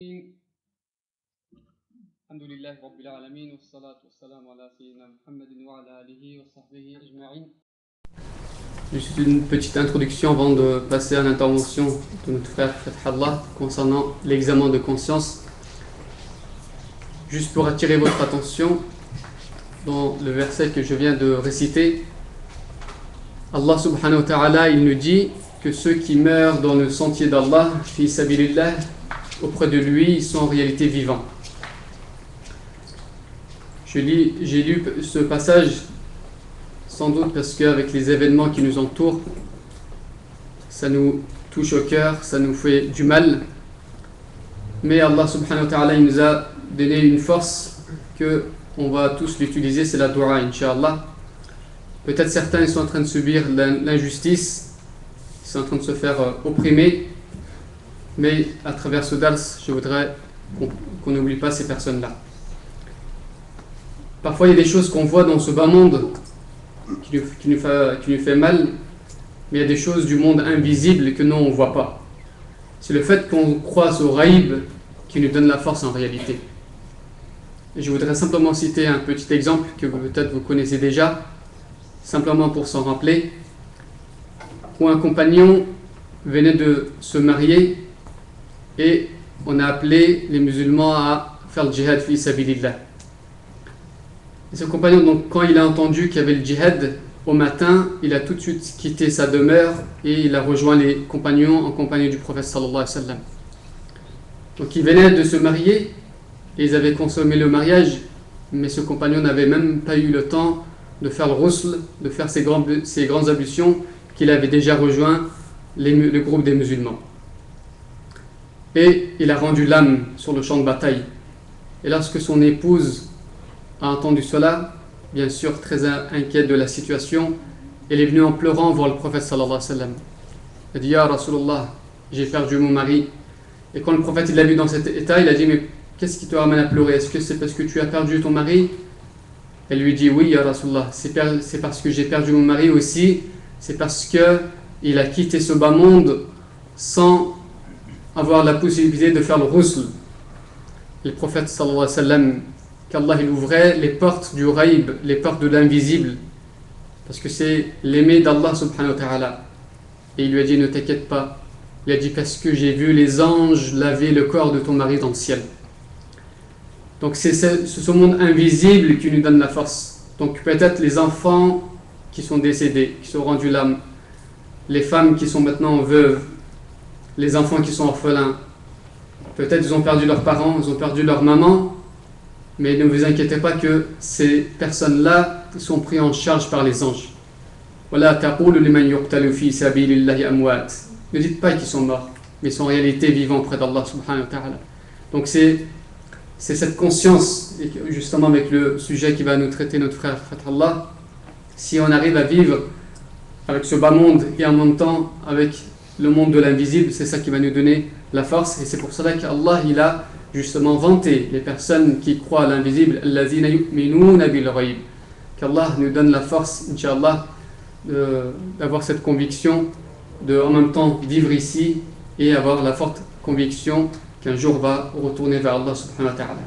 الحمد لله رب العالمين والصلاة والسلام على سيدنا محمد وعلى آله وصحبه أجمعين. Juste une petite introduction avant de passer à l'intervention de notre frère Fathallah concernant l'examen de conscience. Juste pour attirer votre attention dans le verset que je viens de réciter, Allah subhanahu wa ta'ala, il nous dit que ceux qui meurent dans le sentier d'Allah, fi sabilillah, auprès de lui, ils sont en réalité vivants. J'ai lu ce passage sans doute parce qu'avec les événements qui nous entourent, ça nous touche au cœur, ça nous fait du mal. Mais Allah subhanahu wa ta'ala, il nous a donné une force que on va tous l'utiliser, c'est la dua, Inch'Allah. Peut-être certains ils sont en train de subir l'injustice, ils sont en train de se faire opprimer, mais à travers ce dars, je voudrais qu'on n'oublie pas ces personnes-là. Parfois, il y a des choses qu'on voit dans ce bas monde qui nous fait mal, mais il y a des choses du monde invisible que nous, on ne voit pas. C'est le fait qu'on croise au ghaib qui nous donne la force en réalité. Et je voudrais simplement citer un petit exemple que peut-être vous connaissez déjà, simplement pour s'en rappeler, où un compagnon venait de se marier et on a appelé les musulmans à faire le djihad fi sabilillah. Et ce compagnon, donc, quand il a entendu qu'il y avait le djihad, au matin, il a tout de suite quitté sa demeure et il a rejoint les compagnons en compagnie du prophète sallallahu alayhi wa sallam. Donc il venait de se marier et ils avaient consommé le mariage, mais ce compagnon n'avait même pas eu le temps de faire le ghusl, de faire ses grandes ablutions, qu'il avait déjà rejoint le groupe des musulmans. Et il a rendu l'âme sur le champ de bataille. Et lorsque son épouse a entendu cela, bien sûr très inquiète de la situation, elle est venue en pleurant voir le prophète sallallahu alayhi wa sallam. Elle dit: Ya Rasulallah, j'ai perdu mon mari. Et quand le prophète l'a vu dans cet état, il a dit: mais qu'est-ce qui te ramène à pleurer? Est-ce que c'est parce que tu as perdu ton mari? Elle lui dit: oui, Ya Rasulallah, c'est parce que j'ai perdu mon mari aussi, c'est parce qu'il a quitté ce bas monde sans avoir la possibilité de faire le ghusl. Le prophète sallallahu alayhi wa sallam, qu'Allah il ouvrait les portes du ghaib, les portes de l'invisible, parce que c'est l'aimé d'Allah subhanahu wa ta'ala. Et il lui a dit: ne t'inquiète pas. Il a dit: parce que j'ai vu les anges laver le corps de ton mari dans le ciel. Donc c'est ce monde invisible qui nous donne la force. Donc peut-être les enfants qui sont décédés, qui sont rendus l'âme, les femmes qui sont maintenant veuves, les enfants qui sont orphelins, peut-être ils ont perdu leurs parents, ils ont perdu leur maman, mais ne vous inquiétez pas que ces personnes-là sont prises en charge par les anges. Voilà, taqulu liman yuqtalu fi sabilillahi amwat. Ne dites pas qu'ils sont morts, mais ils sont en réalité vivants près d'Allah subhanahu wa ta'ala. Donc c'est cette conscience, et justement avec le sujet qui va nous traiter notre frère Fathallah, si on arrive à vivre avec ce bas monde et en même temps avec le monde de l'invisible, c'est ça qui va nous donner la force. Et c'est pour cela qu'Allah il a justement vanté les personnes qui croient à l'invisible, allazina yu'minuna bil ghaib, qu'Allah nous donne la force, Inch'Allah, d'avoir cette conviction de en même temps vivre ici et avoir la forte conviction qu'un jour va retourner vers Allah subhanahu wa ta'ala.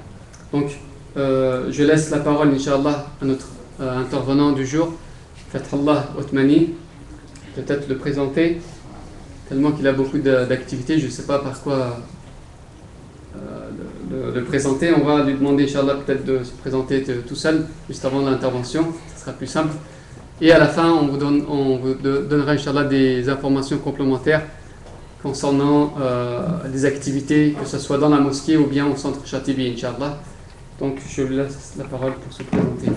Donc je laisse la parole Inch'Allah à notre intervenant du jour, Fathallah Othmani, peut-être le présenter, tellement qu'il a beaucoup d'activités, je ne sais pas par quoi le présenter. On va lui demander Inch'Allah peut-être de se présenter tout seul, juste avant l'intervention, ce sera plus simple. Et à la fin, on vous donnera Inch'Allah des informations complémentaires concernant des activités, que ce soit dans la mosquée ou bien au centre Chatibi, Inch'Allah. Donc je lui laisse la parole pour se présenter.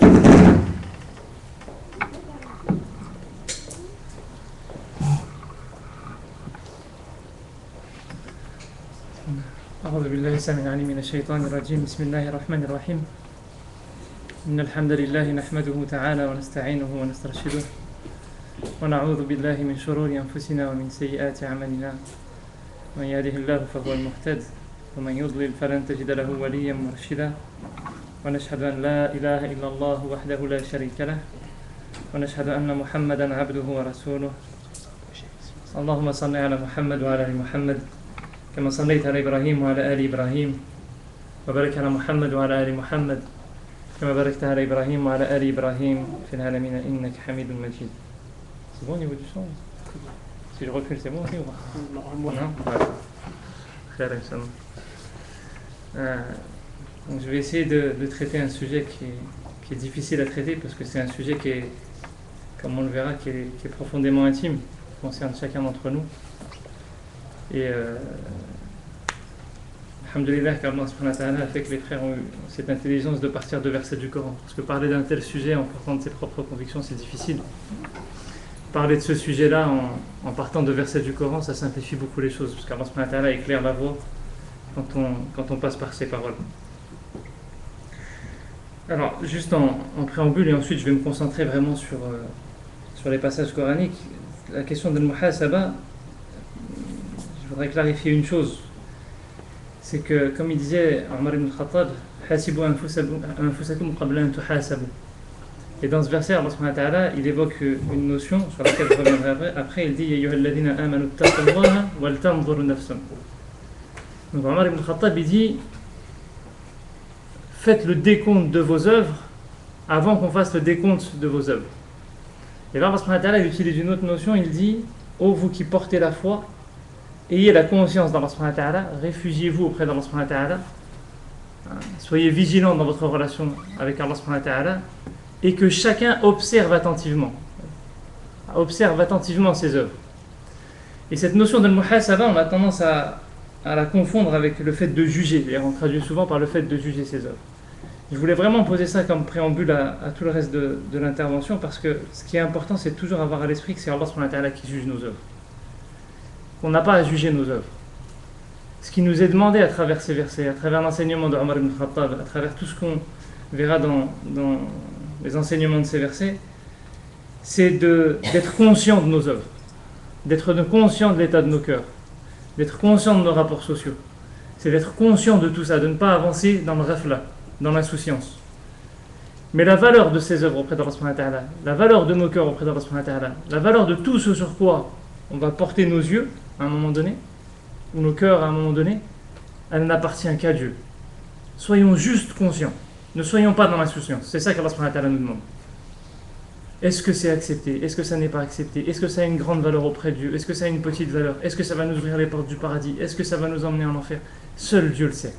أعوذ بالله السميع العليم من الشيطان الرجيم بسم الله الرحمن الرحيم إن الحمد لله نحمده تعالى ونستعينه ونسترشده ونعوذ بالله من شرور أنفسنا ومن سيئات أعمالنا من يهده الله فهو المهتد ومن يضلل فلن تجد له وليا مرشدا ونشهد أن لا إله إلا الله وحده لا شريك له ونشهد أن محمدا عبده ورسوله اللهم صل على محمد وعلى آل محمد كما صليت على إبراهيم وعلى آل إبراهيم وبارك على محمد وعلى آل محمد كما باركت على إبراهيم وعلى آل إبراهيم في العالمين إنك حميد مجيد. C'est bon au niveau du son? Si je recule, c'est bon aussi ou pas? Non. Donc je vais essayer de traiter un sujet qui est difficile à traiter parce que c'est un sujet qui est, comme on le verra, qui est profondément intime, qui concerne chacun d'entre nous. Et alhamdoulilah qu'Allah subhanahu wa ta'ala a fait que les frères ont eu cette intelligence de partir de versets du Coran. Parce que parler d'un tel sujet en partant de ses propres convictions, c'est difficile. Parler de ce sujet-là en partant de versets du Coran, ça simplifie beaucoup les choses. Parce qu'Allah subhanahu wa ta'ala éclaire la voie quand on passe par ces paroles. Alors, juste en préambule, et ensuite je vais me concentrer vraiment sur les passages coraniques. La question de l'muhasaba, je voudrais clarifier une chose. C'est que, comme il disait Omar ibn Khattab, hasibu anfusakum qabla an tuhasabu. Et dans ce verset, Allah subhanahu wa ta'ala, il évoque une notion sur laquelle je reviendrai après. Il dit Ya ayyuhalladhina amanu ittaqullaha wal tanzur nafsun. Donc Omar ibn Khattab, il dit faites le décompte de vos œuvres avant qu'on fasse le décompte de vos œuvres. Et là, Allah subhanahu wa ta'ala, il utilise une autre notion. Il dit ô vous qui portez la foi, ayez la conscience d'Allah subhanahu wa ta'ala, réfugiez-vous auprès d'Allah subhanahu wa ta'ala, soyez vigilants dans votre relation avec Allah subhanahu wa ta'ala, et que chacun observe attentivement ses œuvres. Et cette notion de muhasaba, on a tendance à la confondre avec le fait de juger. D'ailleurs, on traduit souvent par le fait de juger ses œuvres. Je voulais vraiment poser ça comme préambule à tout le reste de l'intervention, parce que ce qui est important, c'est toujours avoir à l'esprit que c'est Allah subhanahu wa ta'ala qui juge nos œuvres. On n'a pas à juger nos œuvres. Ce qui nous est demandé à travers ces versets, à travers l'enseignement de Omar ibn Khattab, à travers tout ce qu'on verra dans les enseignements de ces versets, c'est d'être conscient de nos œuvres, d'être conscient de l'état de nos cœurs, d'être conscient de nos rapports sociaux. C'est d'être conscient de tout ça, de ne pas avancer dans le ghafla, dans l'insouciance. Mais la valeur de ces œuvres auprès d'Allah subhanahu wa ta'ala, la valeur de nos cœurs auprès d'Allah subhanahu wa ta'ala, la valeur de tout ce sur quoi on va porter nos yeux à un moment donné, ou nos cœurs à un moment donné, elle n'appartient qu'à Dieu. Soyons juste conscients. Ne soyons pas dans l'insouciance. C'est ça qu'Allah subhanahu wa ta'ala nous demande. Est-ce que c'est accepté? Est-ce que ça n'est pas accepté? Est-ce que ça a une grande valeur auprès de Dieu? Est-ce que ça a une petite valeur? Est-ce que ça va nous ouvrir les portes du paradis? Est-ce que ça va nous emmener en enfer? Seul Dieu le sait.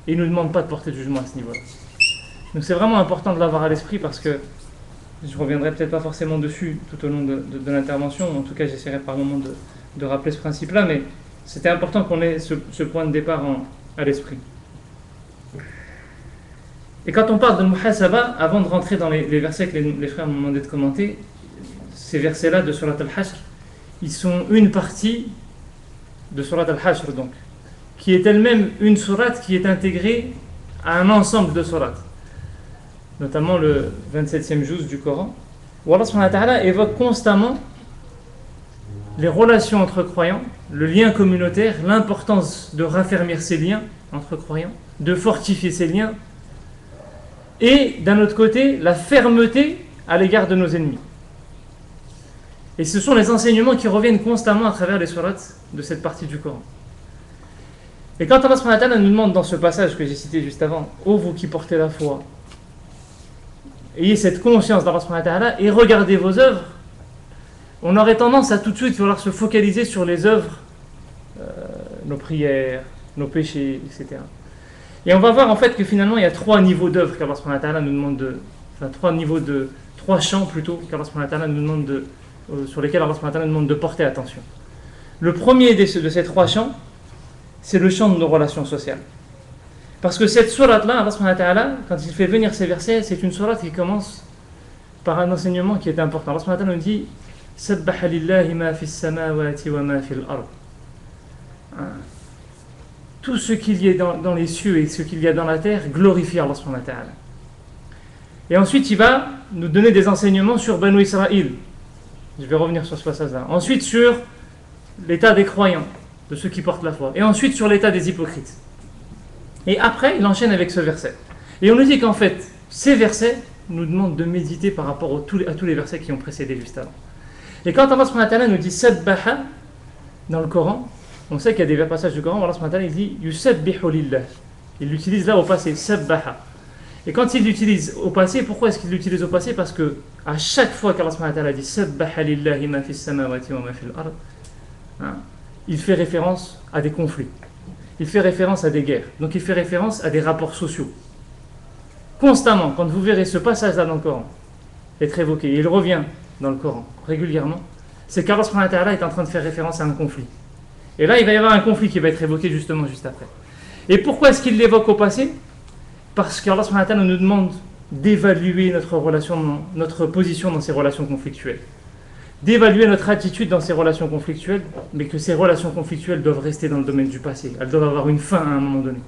Et il ne nous demande pas de porter de jugement à ce niveau-là. Donc c'est vraiment important de l'avoir à l'esprit, parce que je reviendrai peut-être pas forcément dessus tout au long de l'intervention. En tout cas, j'essaierai par moment de rappeler ce principe-là, mais c'était important qu'on ait ce point de départ à l'esprit. Et quand on parle de muhasaba, avant de rentrer dans les versets que les frères m'ont demandé de commenter, ces versets-là de Surat al-Hashr, ils sont une partie de Surat al-Hashr, donc, qui est elle-même une sourate qui est intégrée à un ensemble de sourates, notamment le 27e juz du Coran, où Allah subhanahu wa ta'ala évoque constamment les relations entre croyants, le lien communautaire, l'importance de raffermir ces liens entre croyants, de fortifier ces liens, et d'un autre côté, la fermeté à l'égard de nos ennemis. Et ce sont les enseignements qui reviennent constamment à travers les sourates de cette partie du Coran. Et quand Allah subhanahu wa ta'ala nous demande dans ce passage que j'ai cité juste avant, ô vous qui portez la foi, ayez cette conscience d'Allah subhanahu wa ta'ala et regardez vos œuvres, on aurait tendance à tout de suite vouloir se focaliser sur les œuvres, nos prières, nos péchés, etc. Et on va voir en fait que finalement il y a trois niveaux d'œuvres qu'Allah subhanahu wa ta'ala nous demande trois champs plutôt qu'Allah subhanahu wa ta'ala nous demande sur lesquels Allah subhanahu wa ta'ala nous demande de porter attention. Le premier de ces trois champs, c'est le champ de nos relations sociales. Parce que cette sourate-là, Allah subhanahu wa ta'ala, quand il fait venir ces versets, c'est une sourate qui commence par un enseignement qui est important. Allah subhanahu wa ta'ala nous dit « Sabbaha lillahi ma fis samawati wa ma fil ard » Tout ce qu'il y a dans les cieux et ce qu'il y a dans la terre glorifie Allah subhanahu wa ta'ala. Et ensuite, il va nous donner des enseignements sur Banu Israël. Je vais revenir sur ce passage-là. Ensuite, sur l'état des croyants, de ceux qui portent la foi. Et ensuite, sur l'état des hypocrites. Et après, il enchaîne avec ce verset. Et on nous dit qu'en fait, ces versets nous demandent de méditer par rapport à tous les versets qui ont précédé juste avant. Et quand Allah subhanahu wa ta'ala nous dit « Sabbaha » dans le Coran, On sait qu'il y a des passages du Coran où Allah subhanahu wa ta'ala il dit Yusabbihu lillah. Il l'utilise là au passé, sabbaha. Et quand il l'utilise au passé, pourquoi est-ce qu'il l'utilise au passé? Parce que à chaque fois qu'Allah subhanahu wa ta'ala dit Sabbaha lillahi ma fis samawati wa ma fil ard, il fait référence à des conflits. Il fait référence à des guerres. Donc il fait référence à des rapports sociaux. Constamment, quand vous verrez ce passage-là dans le Coran être évoqué, il revient dans le Coran régulièrement, c'est qu'Allah subhanahu wa ta'ala est en train de faire référence à un conflit. Et là, il va y avoir un conflit qui va être évoqué justement juste après. Et pourquoi est-ce qu'il l'évoque au passé? Parce qu'Allah subhanahu wa ta'ala nous demande d'évaluer notre relation, notre position dans ces relations conflictuelles. D'évaluer notre attitude dans ces relations conflictuelles, mais que ces relations conflictuelles doivent rester dans le domaine du passé. Elles doivent avoir une fin à un moment donné.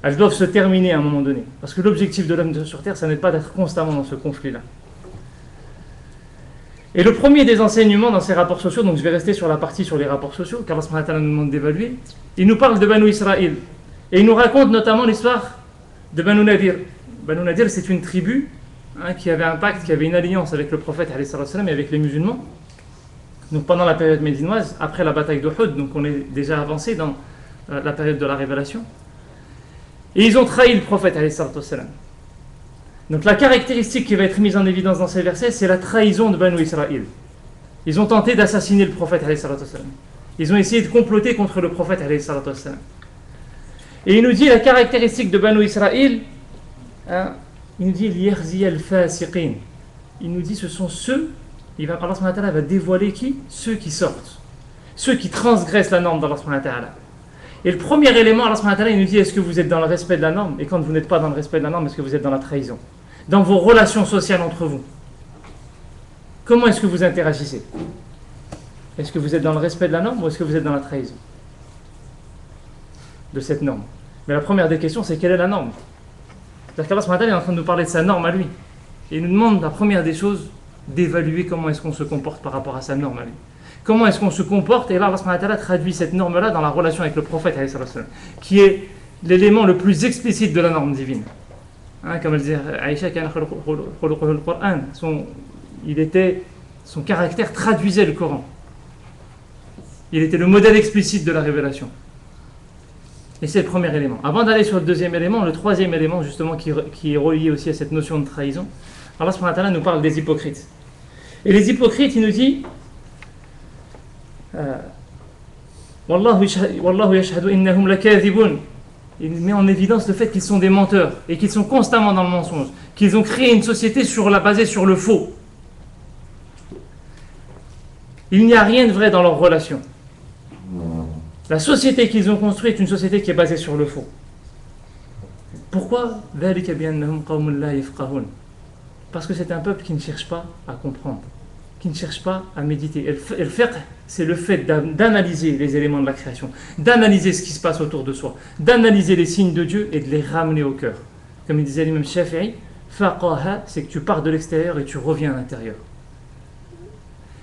Elles doivent se terminer à un moment donné. Parce que l'objectif de l'homme sur Terre, ça n'est pas d'être constamment dans ce conflit-là. Et le premier des enseignements dans ces rapports sociaux, donc je vais rester sur la partie sur les rapports sociaux, qu'Allah subhanahu wa ta'ala nous demande d'évaluer, il nous parle de Banu Israël. Et il nous raconte notamment l'histoire de Banu Nadir. Banu Nadir, c'est une tribu qui avait un pacte, qui avait une alliance avec le prophète et avec les musulmans. Donc pendant la période médinoise, après la bataille d'Uhud, donc on est déjà avancé dans la période de la révélation. Et ils ont trahi le prophète. Donc la caractéristique qui va être mise en évidence dans ces versets, c'est la trahison de Banu Israël. Ils ont tenté d'assassiner le prophète. Ils ont essayé de comploter contre le prophète. Et il nous dit la caractéristique de Banu Israël, il nous dit il nous dit ce sont ceux, Allah subhanahu wa ta'ala va dévoiler qui? Ceux qui sortent, ceux qui transgressent la norme d'Allah subhanahu wa ta'ala. Et le premier élément, Allah subhanahu wa ta'ala, il nous dit est-ce que vous êtes dans le respect de la norme? Et quand vous n'êtes pas dans le respect de la norme, est-ce que vous êtes dans la trahison? Dans vos relations sociales entre vous, comment est-ce que vous interagissez? Est-ce que vous êtes dans le respect de la norme ou est-ce que vous êtes dans la trahison de cette norme? Mais la première des questions, c'est quelle est la norme? C'est-à-dire qu'Allah subhanahu wa ta'ala est en train de nous parler de sa norme à lui. Et il nous demande, la première des choses, d'évaluer comment est-ce qu'on se comporte par rapport à sa norme à lui. Comment est-ce qu'on se comporte? Et là, Allah subhanahu wa ta'ala traduit cette norme-là dans la relation avec le prophète, qui est l'élément le plus explicite de la norme divine. Comme elle disait Aïcha, son caractère traduisait le Coran. Il était le modèle explicite de la révélation. Et c'est le premier élément. Avant d'aller sur le deuxième élément, le troisième élément justement qui est relié aussi à cette notion de trahison, Allah subhanahu wa ta'ala nous parle des hypocrites. Et les hypocrites, il nous dit Wallahu yashhadu innahum lakathibun. Il met en évidence le fait qu'ils sont des menteurs et qu'ils sont constamment dans le mensonge, qu'ils ont créé une société basée sur le faux. Il n'y a rien de vrai dans leurs relations. La société qu'ils ont construite est une société qui est basée sur le faux. Pourquoi? Parce que c'est un peuple qui ne cherche pas à comprendre, qui ne cherche pas à méditer. Et le fiqh, c'est le fait d'analyser les éléments de la création, d'analyser ce qui se passe autour de soi, d'analyser les signes de Dieu et de les ramener au cœur. Comme il disait l'imam Shafi'i, faqaha, c'est que tu pars de l'extérieur et tu reviens à l'intérieur.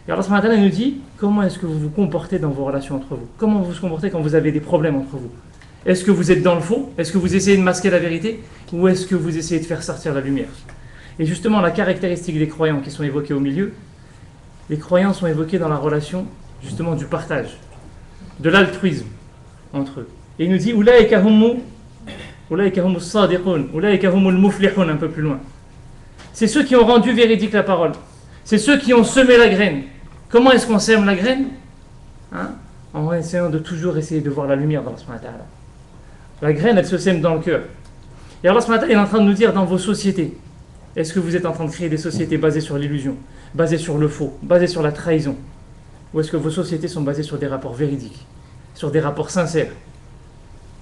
Et Allah subhanahu wa ta'ala nous dit comment est-ce que vous vous comportez dans vos relations entre vous? Comment vous vous comportez quand vous avez des problèmes entre vous? Est-ce que vous êtes dans le faux? Est-ce que vous essayez de masquer la vérité? Ou est-ce que vous essayez de faire sortir la lumière? Et justement, la caractéristique des croyants qui sont évoqués au milieu, les croyants sont évoqués dans la relation justement du partage, de l'altruisme entre eux. Et il nous dit Ulaika humus sadiqun, ulaika humul muflihun, un peu plus loin. C'est ceux qui ont rendu véridique la parole. C'est ceux qui ont semé la graine. Comment est-ce qu'on sème la graine? En essayant de toujours essayer de voir la lumière dans Allah subhanahu wa ta'ala. La graine, elle se sème dans le cœur. Et Allah subhanahu wa ta'ala est en train de nous dire dans vos sociétés, est-ce que vous êtes en train de créer des sociétés basées sur l'illusion, basées sur le faux, basées sur la trahison? Ou est-ce que vos sociétés sont basées sur des rapports véridiques, sur des rapports sincères,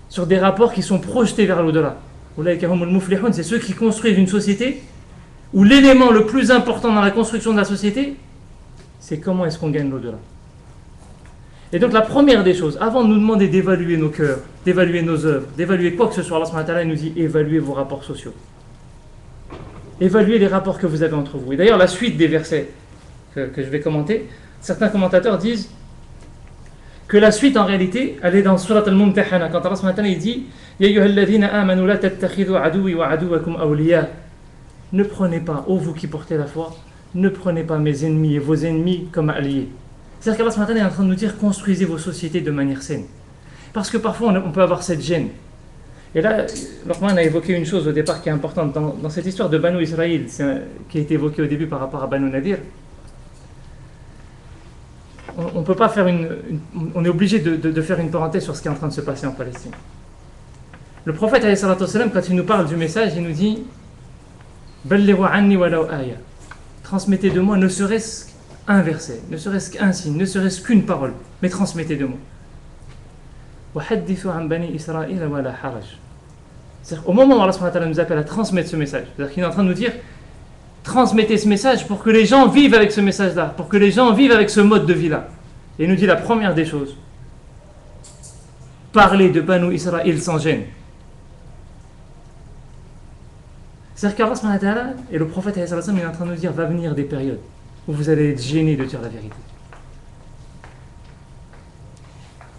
sur des rapports qui sont projetés vers l'au-delà? C'est ceux qui construisent une société où l'élément le plus important dans la construction de la société, c'est comment est-ce qu'on gagne l'au-delà. Et donc la première des choses, avant de nous demander d'évaluer nos cœurs, d'évaluer nos œuvres, d'évaluer quoi que ce soit, Allah subhanahu wa ta'ala nous dit évaluez vos rapports sociaux. Évaluez les rapports que vous avez entre vous. Et d'ailleurs la suite des versets que je vais commenter, certains commentateurs disent que la suite en réalité, elle est dans Surat al-Mumtahana, quand Allah subhanahu wa ta'ala il dit Ya ayyuhalladhina amanu la tattakhidhu aduwi wa aduwakum awliya. Ne prenez pas, ô vous qui portez la foi, ne prenez pas mes ennemis et vos ennemis comme alliés. C'est-à-dire qu'Allah subhanahu wa ta'ala est en train de nous dire construisez vos sociétés de manière saine. Parce que parfois on peut avoir cette gêne. Et là, Luqman a évoqué une chose au départ qui est importante. Dans cette histoire de Banu Israël, qui a été évoquée au début par rapport à Banu Nadir, on peut pas faire on est obligé de faire une parenthèse sur ce qui est en train de se passer en Palestine. Le prophète, quand il nous parle du message, il nous dit Ballighu anni walaw aya. Transmettez de moi ne serait-ce qu'un verset, ne serait-ce qu'un signe, ne serait-ce qu'une parole, mais transmettez de moi. Wa haddithu an bani Israël wala haraj. C'est-à-dire, au moment où Allah subhanahu wa ta'ala nous appelle à transmettre ce message, c'est-à-dire qu'il est en train de nous dire transmettez ce message pour que les gens vivent avec ce message-là, pour que les gens vivent avec ce mode de vie-là. Et il nous dit la première des choses, parler de Banu Israël sans gêne. C'est-à-dire qu'Allah subhanahu wa ta'ala et le prophète il est en train de nous dire va venir des périodes où vous allez être gênés de dire la vérité.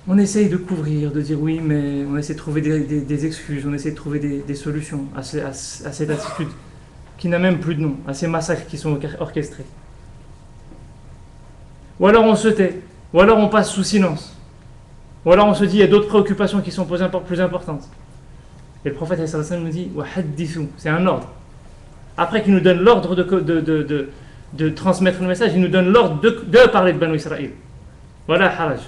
On essaye de couvrir, de dire oui, mais on essaie de trouver des excuses, on essaie de trouver des solutions à cette attitude qui n'a même plus de nom, à ces massacres qui sont orchestrés. Ou alors on se tait, ou alors on passe sous silence, ou alors on se dit il y a d'autres préoccupations qui sont plus importantes. Et le prophète nous dit wa haddithu, c'est un ordre. Après qu'il nous donne l'ordre de transmettre le message, il nous donne l'ordre de parler de Banu Israël. Voilà haraj.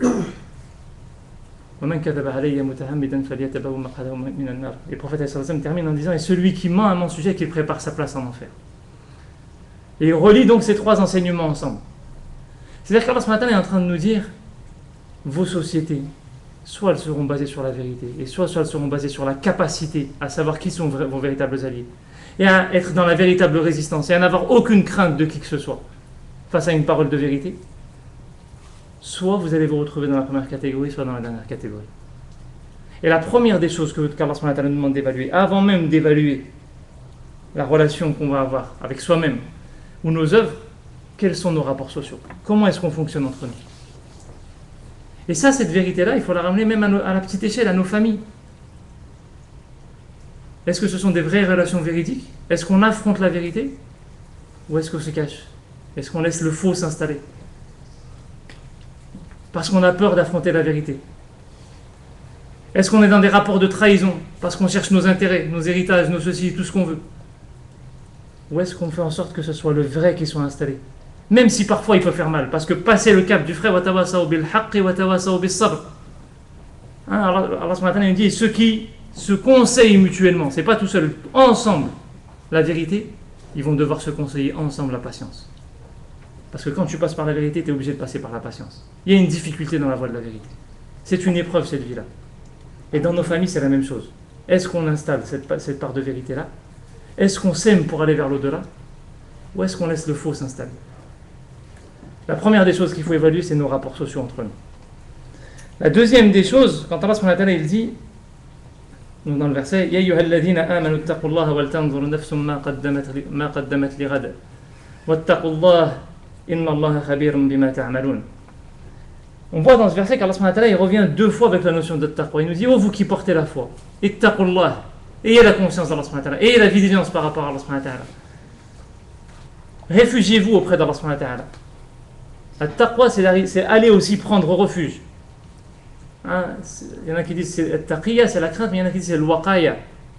Et le prophète termine en disant et celui qui ment à mon sujet qu'il prépare sa place en enfer. Et il relie donc ces trois enseignements ensemble. C'est-à-dire qu'Allah subhanahu wa ta'ala est en train de nous dire vos sociétés, soit elles seront basées sur la vérité, et soit elles seront basées sur la capacité à savoir qui sont vos véritables alliés, et à être dans la véritable résistance, et à n'avoir aucune crainte de qui que ce soit face à une parole de vérité. Soit vous allez vous retrouver dans la première catégorie, soit dans la dernière catégorie. Et la première des choses qu'Allah subhanahu wa ta'ala nous demande d'évaluer, avant même d'évaluer la relation qu'on va avoir avec soi-même ou nos œuvres, quels sont nos rapports sociaux? Comment est-ce qu'on fonctionne entre nous? Et ça, cette vérité-là, il faut la ramener même à la petite échelle, à nos familles. Est-ce que ce sont des vraies relations véridiques? Est-ce qu'on affronte la vérité? Ou est-ce qu'on se cache? Est-ce qu'on laisse le faux s'installer? Parce qu'on a peur d'affronter la vérité. Est-ce qu'on est dans des rapports de trahison parce qu'on cherche nos intérêts, nos héritages, nos ceci, tout ce qu'on veut? Ou est-ce qu'on fait en sorte que ce soit le vrai qui soit installé? Même si parfois il peut faire mal, parce que passer le cap du frère watawasaw bil haqqi watawasaw bis sabr. Allah subhanahu wa ta'ala nous dit ceux qui se conseillent mutuellement, c'est pas tout seul, ensemble la vérité, ils vont devoir se conseiller ensemble la patience. Parce que quand tu passes par la vérité, tu es obligé de passer par la patience. Il y a une difficulté dans la voie de la vérité. C'est une épreuve cette vie-là. Et dans nos familles, c'est la même chose. Est-ce qu'on installe cette part de vérité-là? Est-ce qu'on s'aime pour aller vers l'au-delà? Ou est-ce qu'on laisse le faux s'installer? La première des choses qu'il faut évaluer, c'est nos rapports sociaux entre nous. La deuxième des choses, quand Allah subhanahu wa ta'ala il dit, dans le verset, Ya ayyuhalladhina amanu ittaqullaha wal tanzur nafsum ma qaddamat li ghad. Wattaqullaha inna Allaha khabirun bima ta'malun. On voit dans ce verset qu'Allah subhanahu wa ta'ala il revient deux fois avec la notion de taqwa. Il nous dit, oh vous qui portez la foi, ittaqullah, ayez la conscience d'Allah subhanahu wa ta'ala, ayez la vigilance par rapport à Allah subhanahu wa ta'ala. Réfugiez-vous auprès d'Allah subhanahu wa ta'ala. La taqwa, c'est aller aussi prendre refuge. Il y en a qui disent c'est la taqiyya, c'est la crainte, mais il y en a qui disent c'est le waqaya,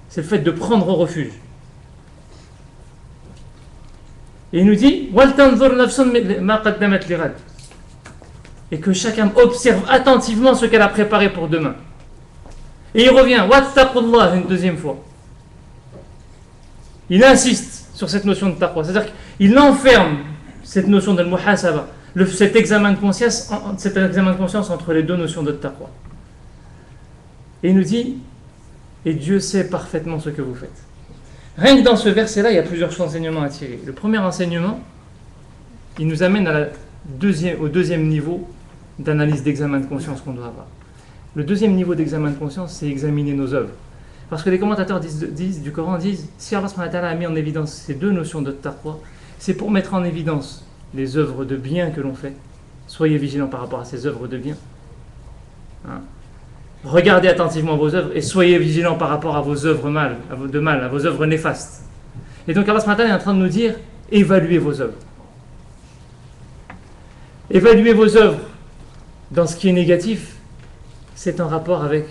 c'est le fait de prendre refuge. Et il nous dit wal tanzur nafsun ma qaddamat li ghad. Et que chacun observe attentivement ce qu'elle a préparé pour demain. Et il revient wattaqullah une deuxième fois. Il insiste sur cette notion de taqwa, c'est-à-dire qu'il enferme cette notion de muhasaba, cet examen de conscience entre les deux notions de taqwa. Et il nous dit, et Dieu sait parfaitement ce que vous faites. Rien que dans ce verset-là, il y a plusieurs enseignements à tirer. Le premier enseignement, il nous amène au deuxième niveau d'analyse d'examen de conscience qu'on doit avoir. Le deuxième niveau d'examen de conscience, c'est examiner nos œuvres. Parce que les commentateurs du Coran disent, si Allah subhanahu wa ta'ala a mis en évidence ces deux notions de taqwa, c'est pour mettre en évidence les œuvres de bien que l'on fait. Soyez vigilants par rapport à ces œuvres de bien. Regardez attentivement vos œuvres et soyez vigilants par rapport à vos œuvres de mal, à vos œuvres néfastes. Et donc Allah subhanahu wa ta'ala est en train de nous dire, évaluez vos œuvres. Évaluer vos œuvres dans ce qui est négatif, c'est en rapport avec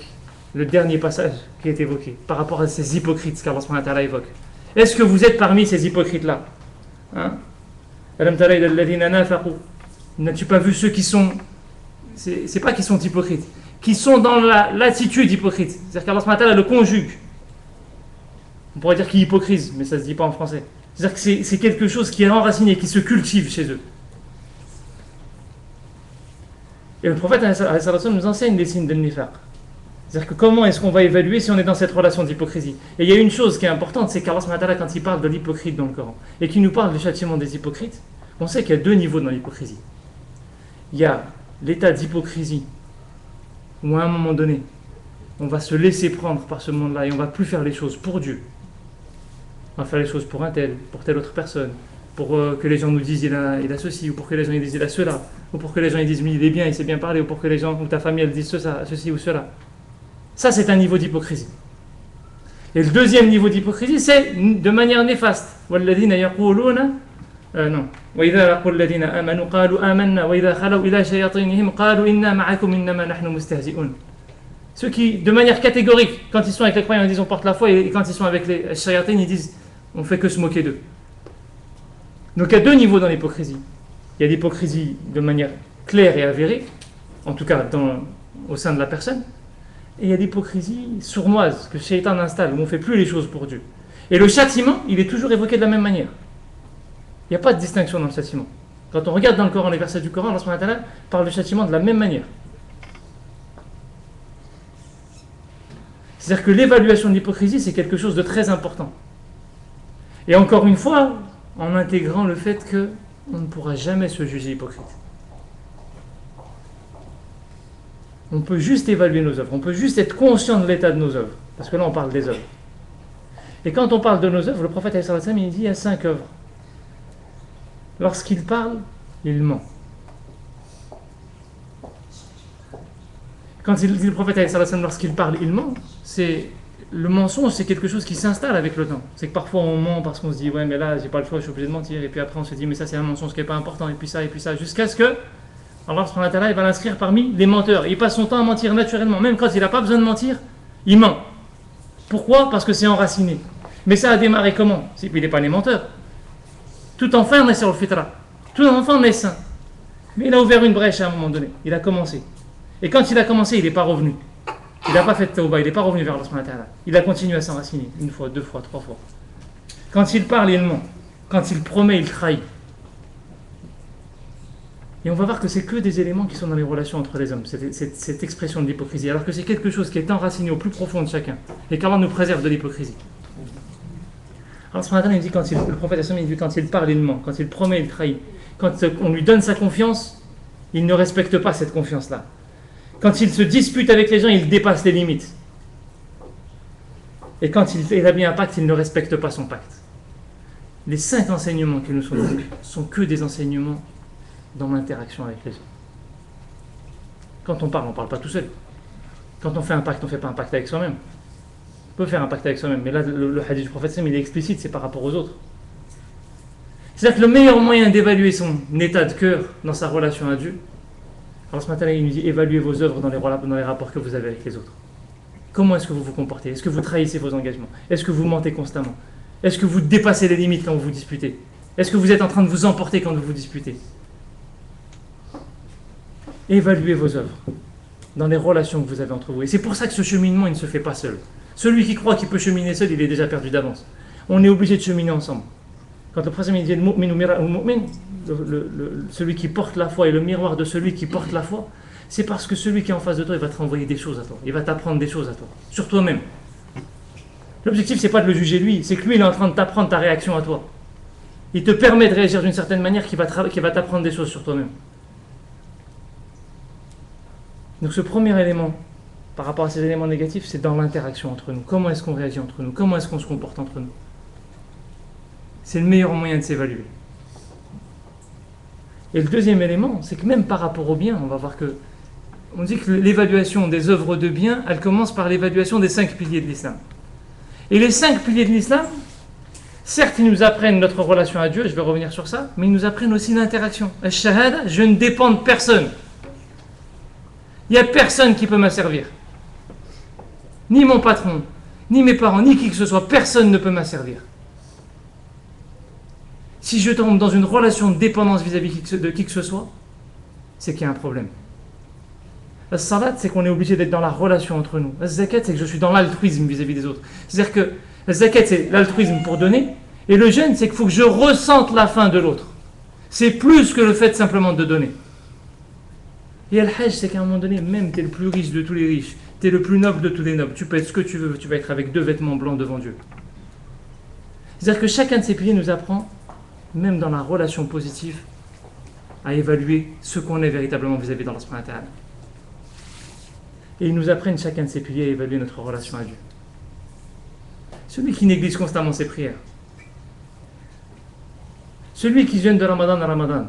le dernier passage qui est évoqué, par rapport à ces hypocrites qu'Allah subhanahu wa ta'ala évoque. Est-ce que vous êtes parmi ces hypocrites-là? N'as-tu pas vu ceux qui sont... C'est pas qu'ils sont hypocrites, qui sont dans l'attitude hypocrite. C'est-à-dire qu'Allah subhanahu wa ta'ala le conjugue. On pourrait dire qu'il hypocrise, mais ça ne se dit pas en français. C'est-à-dire que c'est quelque chose qui est enraciné, qui se cultive chez eux. Et le prophète nous enseigne des signes de nifaq. C'est-à-dire que comment est-ce qu'on va évaluer si on est dans cette relation d'hypocrisie? Et il y a une chose qui est importante, c'est qu'Allah subhanahu wa ta'ala, quand il parle de l'hypocrite dans le Coran, et qu'il nous parle du châtiment des hypocrites, on sait qu'il y a deux niveaux dans l'hypocrisie. Il y a l'état d'hypocrisie, où à un moment donné, on va se laisser prendre par ce monde-là, et on ne va plus faire les choses pour Dieu. On va faire les choses pour un tel, pour telle autre personne, pour que les gens nous disent il a ceci, ou pour que les gens ils disent il a cela, ou pour que les gens ils disent mais il est bien, il sait bien parler, ou pour que les gens ou ta famille elle dise ceci ou cela. Ça c'est un niveau d'hypocrisie. Et le deuxième niveau d'hypocrisie c'est de manière néfaste. وَالَّذِينَ يَقُولُونَ non. وَإِذَا لَقُوا الَّذِينَ آمَنُوا قَالُوا آمَنَّا وَإِذَا خَلَوْا إِلَى شَيَاطِينِهِمْ قَالُوا إِنَّا مَعَكُمْ إِنَّمَا نَحْنُ مُسْتَهْزِئُونَ. Ceux qui, de manière catégorique, quand ils sont avec les croyants, ils disent on porte la foi, et quand ils sont avec les shayatines, ils disent on fait que se moquer d'eux. Donc il y a deux niveaux dans l'hypocrisie. Il y a l'hypocrisie de manière claire et avérée, en tout cas au sein de la personne, et il y a l'hypocrisie sournoise que Shaitan installe, où on ne fait plus les choses pour Dieu. Et le châtiment, il est toujours évoqué de la même manière. Il n'y a pas de distinction dans le châtiment. Quand on regarde dans le Coran, les versets du Coran, Allah subhanahu wa ta'ala parle de châtiment de la même manière. C'est-à-dire que l'évaluation de l'hypocrisie, c'est quelque chose de très important. Et encore une fois, en intégrant le fait qu'on ne pourra jamais se juger hypocrite. On peut juste évaluer nos œuvres, on peut juste être conscient de l'état de nos œuvres, parce que là on parle des œuvres. Et quand on parle de nos œuvres, le prophète il dit il y a 5 œuvres. Lorsqu'il parle, il ment. Quand il dit le prophète lorsqu'il parle, il ment, le mensonge, c'est quelque chose qui s'installe avec le temps. C'est que parfois on ment parce qu'on se dit ouais mais là j'ai pas le choix, je suis obligé de mentir, et puis après on se dit mais ça c'est un mensonge qui n'est pas important, et puis ça, jusqu'à ce que Allah subhanahu wa ta'ala il va l'inscrire parmi les menteurs. Il passe son temps à mentir naturellement, même quand il n'a pas besoin de mentir, il ment. Pourquoi? Parce que c'est enraciné. Mais ça a démarré comment? Il n'est pas né menteur. Tout enfant naît sur le fitra, tout enfant naît saint. Mais il a ouvert une brèche à un moment donné, il a commencé. Et quand il a commencé, il n'est pas revenu. Il n'a pas fait de tauba, il n'est pas revenu vers Allah subhanahu wa ta'ala. Il a continué à s'enraciner, 1 fois, 2 fois, 3 fois. Quand il parle, il ment. Quand il promet, il trahit. Et on va voir que c'est que des éléments qui sont dans les relations entre les hommes, cette expression de l'hypocrisie, alors que c'est quelque chose qui est enraciné au plus profond de chacun, et qu'Allah nous préserve de l'hypocrisie. Alors subhanahu wa ta'ala, il dit, le prophète il dit, quand il parle, il ment. Quand il promet, il trahit. Quand on lui donne sa confiance, il ne respecte pas cette confiance-là. Quand il se dispute avec les gens, il dépasse les limites. Et quand il établit un pacte, il ne respecte pas son pacte. Les 5 enseignements qui nous sont donnés sont que des enseignements dans l'interaction avec les gens. Quand on parle pas tout seul. Quand on fait un pacte, on ne fait pas un pacte avec soi-même. On peut faire un pacte avec soi-même, mais là, le hadith du prophète, il est explicite, c'est par rapport aux autres. C'est-à-dire que le meilleur moyen d'évaluer son état de cœur dans sa relation à Dieu, alors ce matin, il nous dit évaluez vos œuvres dans les rapports que vous avez avec les autres. Comment est-ce que vous vous comportez? Est-ce que vous trahissez vos engagements? Est-ce que vous mentez constamment? Est-ce que vous dépassez les limites quand vous vous disputez? Est-ce que vous êtes en train de vous emporter quand vous vous disputez? Évaluez vos œuvres dans les relations que vous avez entre vous. Et c'est pour ça que ce cheminement, il ne se fait pas seul. Celui qui croit qu'il peut cheminer seul, il est déjà perdu d'avance. On est obligé de cheminer ensemble. Quand le prophète dit celui qui porte la foi est le miroir de celui qui porte la foi, c'est parce que celui qui est en face de toi, il va te renvoyer des choses à toi. Il va t'apprendre des choses à toi, sur toi-même. L'objectif, c'est pas de le juger lui, c'est que lui, il est en train de t'apprendre ta réaction à toi. Il te permet de réagir d'une certaine manière qui va t'apprendre des choses sur toi-même. Donc ce premier élément, par rapport à ces éléments négatifs, c'est dans l'interaction entre nous. Comment est-ce qu'on réagit entre nous? Comment est-ce qu'on se comporte entre nous? C'est le meilleur moyen de s'évaluer. Et le deuxième élément, c'est que même par rapport au bien, on va voir que on dit que l'évaluation des œuvres de bien, elle commence par l'évaluation des 5 piliers de l'islam. Et les 5 piliers de l'islam, Certes, ils nous apprennent notre relation à Dieu, je vais revenir sur ça, mais ils nous apprennent aussi l'interaction. Al-Shahada, je ne dépends de personne. Il n'y a personne qui peut m'asservir. Ni mon patron, ni mes parents, ni qui que ce soit, personne ne peut m'asservir. Si je tombe dans une relation de dépendance vis-à-vis de qui que ce soit, c'est qu'il y a un problème. La salat, c'est qu'on est obligé d'être dans la relation entre nous. La zakat, c'est que je suis dans l'altruisme vis-à-vis des autres. C'est-à-dire que la zakat, c'est l'altruisme pour donner, et le jeûne, c'est qu'il faut que je ressente la faim de l'autre. C'est plus que le fait simplement de donner. Et al-hajj, c'est qu'à un moment donné, même tu es le plus riche de tous les riches, tu es le plus noble de tous les nobles, tu peux être ce que tu veux, tu vas être avec 2 vêtements blancs devant Dieu. C'est-à-dire que chacun de ces piliers nous apprend, même dans la relation positive, à évaluer ce qu'on est véritablement vis-à-vis d'Allah subhanahu wa ta'ala. Et ils nous apprennent chacun de ces piliers à évaluer notre relation à Dieu. Celui qui néglige constamment ses prières, celui qui jeûne de Ramadan à Ramadan,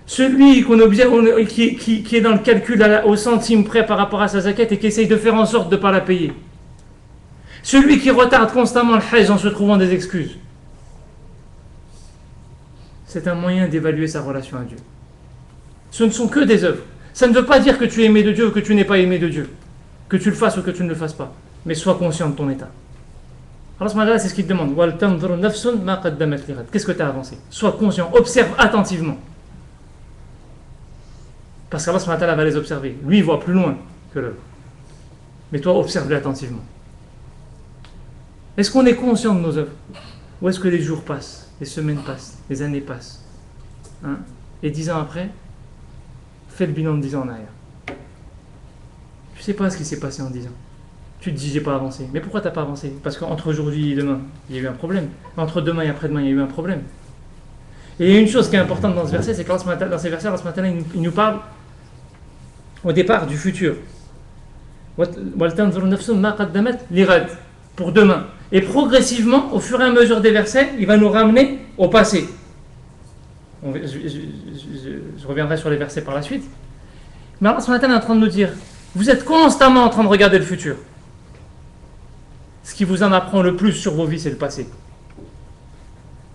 celui qu'on est obligé, qui est dans le calcul au centime près par rapport à sa zakat et qui essaye de faire en sorte de ne pas la payer, celui qui retarde constamment le hajj en se trouvant des excuses, c'est un moyen d'évaluer sa relation à Dieu. Ce ne sont que des œuvres. Ça ne veut pas dire que tu es aimé de Dieu ou que tu n'es pas aimé de Dieu, que tu le fasses ou que tu ne le fasses pas, mais sois conscient de ton état. Alors c'est ce qu'il te demande. Qu'est-ce que tu as avancé? Sois conscient, observe attentivement. Parce qu'Allah va les observer. Lui, il voit plus loin que l'œuvre. Mais toi, observe-le attentivement. Est-ce qu'on est conscient de nos œuvres? Ou est-ce que les jours passent, les semaines passent, les années passent, et 10 ans après, fais le bilan de 10 ans en arrière. Tu ne sais pas ce qui s'est passé en 10 ans. Tu te dis, j'ai pas avancé. Mais pourquoi tu n'as pas avancé? Parce qu'entre aujourd'hui et demain, il y a eu un problème. Entre demain et après-demain, il y a eu un problème. Et il y a une chose qui est importante dans ce verset, c'est que dans ces versets, il nous parle au départ du futur. Pour demain. Et progressivement, au fur et à mesure des versets, il va nous ramener au passé. Je reviendrai sur les versets par la suite. Mais Allah est en train de nous dire, vous êtes constamment en train de regarder le futur. Ce qui vous en apprend le plus sur vos vies, c'est le passé.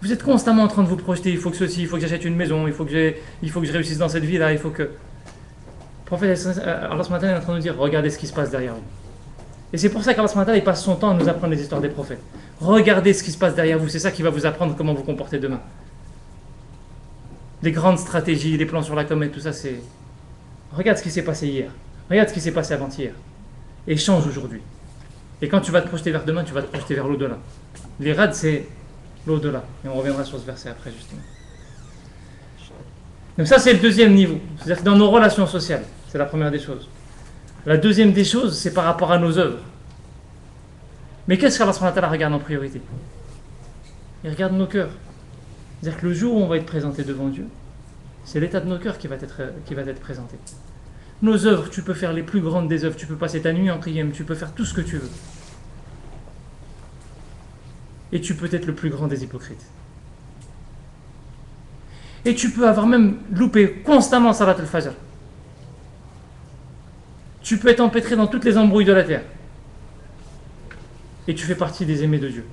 Vous êtes constamment en train de vous projeter, il faut que ceci, il faut que j'achète une maison, il faut que je réussisse dans cette vie-là, il faut que... Le prophète Allah est en train de nous dire, regardez ce qui se passe derrière vous. Et c'est pour ça qu'Allah il passe son temps à nous apprendre les histoires des prophètes. Regardez ce qui se passe derrière vous, c'est ça qui va vous apprendre comment vous comporter demain. Les grandes stratégies, les plans sur la comète, tout ça, c'est... Regarde ce qui s'est passé hier, regarde ce qui s'est passé avant-hier, et change aujourd'hui. Et quand tu vas te projeter vers demain, tu vas te projeter vers l'au-delà. L'irad, c'est l'au-delà. Et on reviendra sur ce verset après, justement. Donc ça, c'est le deuxième niveau. C'est-à-dire que dans nos relations sociales, c'est la première des choses. La deuxième des choses, c'est par rapport à nos œuvres. Mais qu'est-ce qu'Allah subhanahu wa ta'ala regarde en priorité? Il regarde nos cœurs. C'est-à-dire que le jour où on va être présenté devant Dieu, c'est l'état de nos cœurs qui va être présenté. Nos œuvres, tu peux faire les plus grandes des œuvres, tu peux passer ta nuit en prière, tu peux faire tout ce que tu veux. Et tu peux être le plus grand des hypocrites. Et tu peux avoir même loupé constamment Salat al-Fajr. Tu peux être empêtré dans toutes les embrouilles de la terre. Et tu fais partie des aimés de Dieu.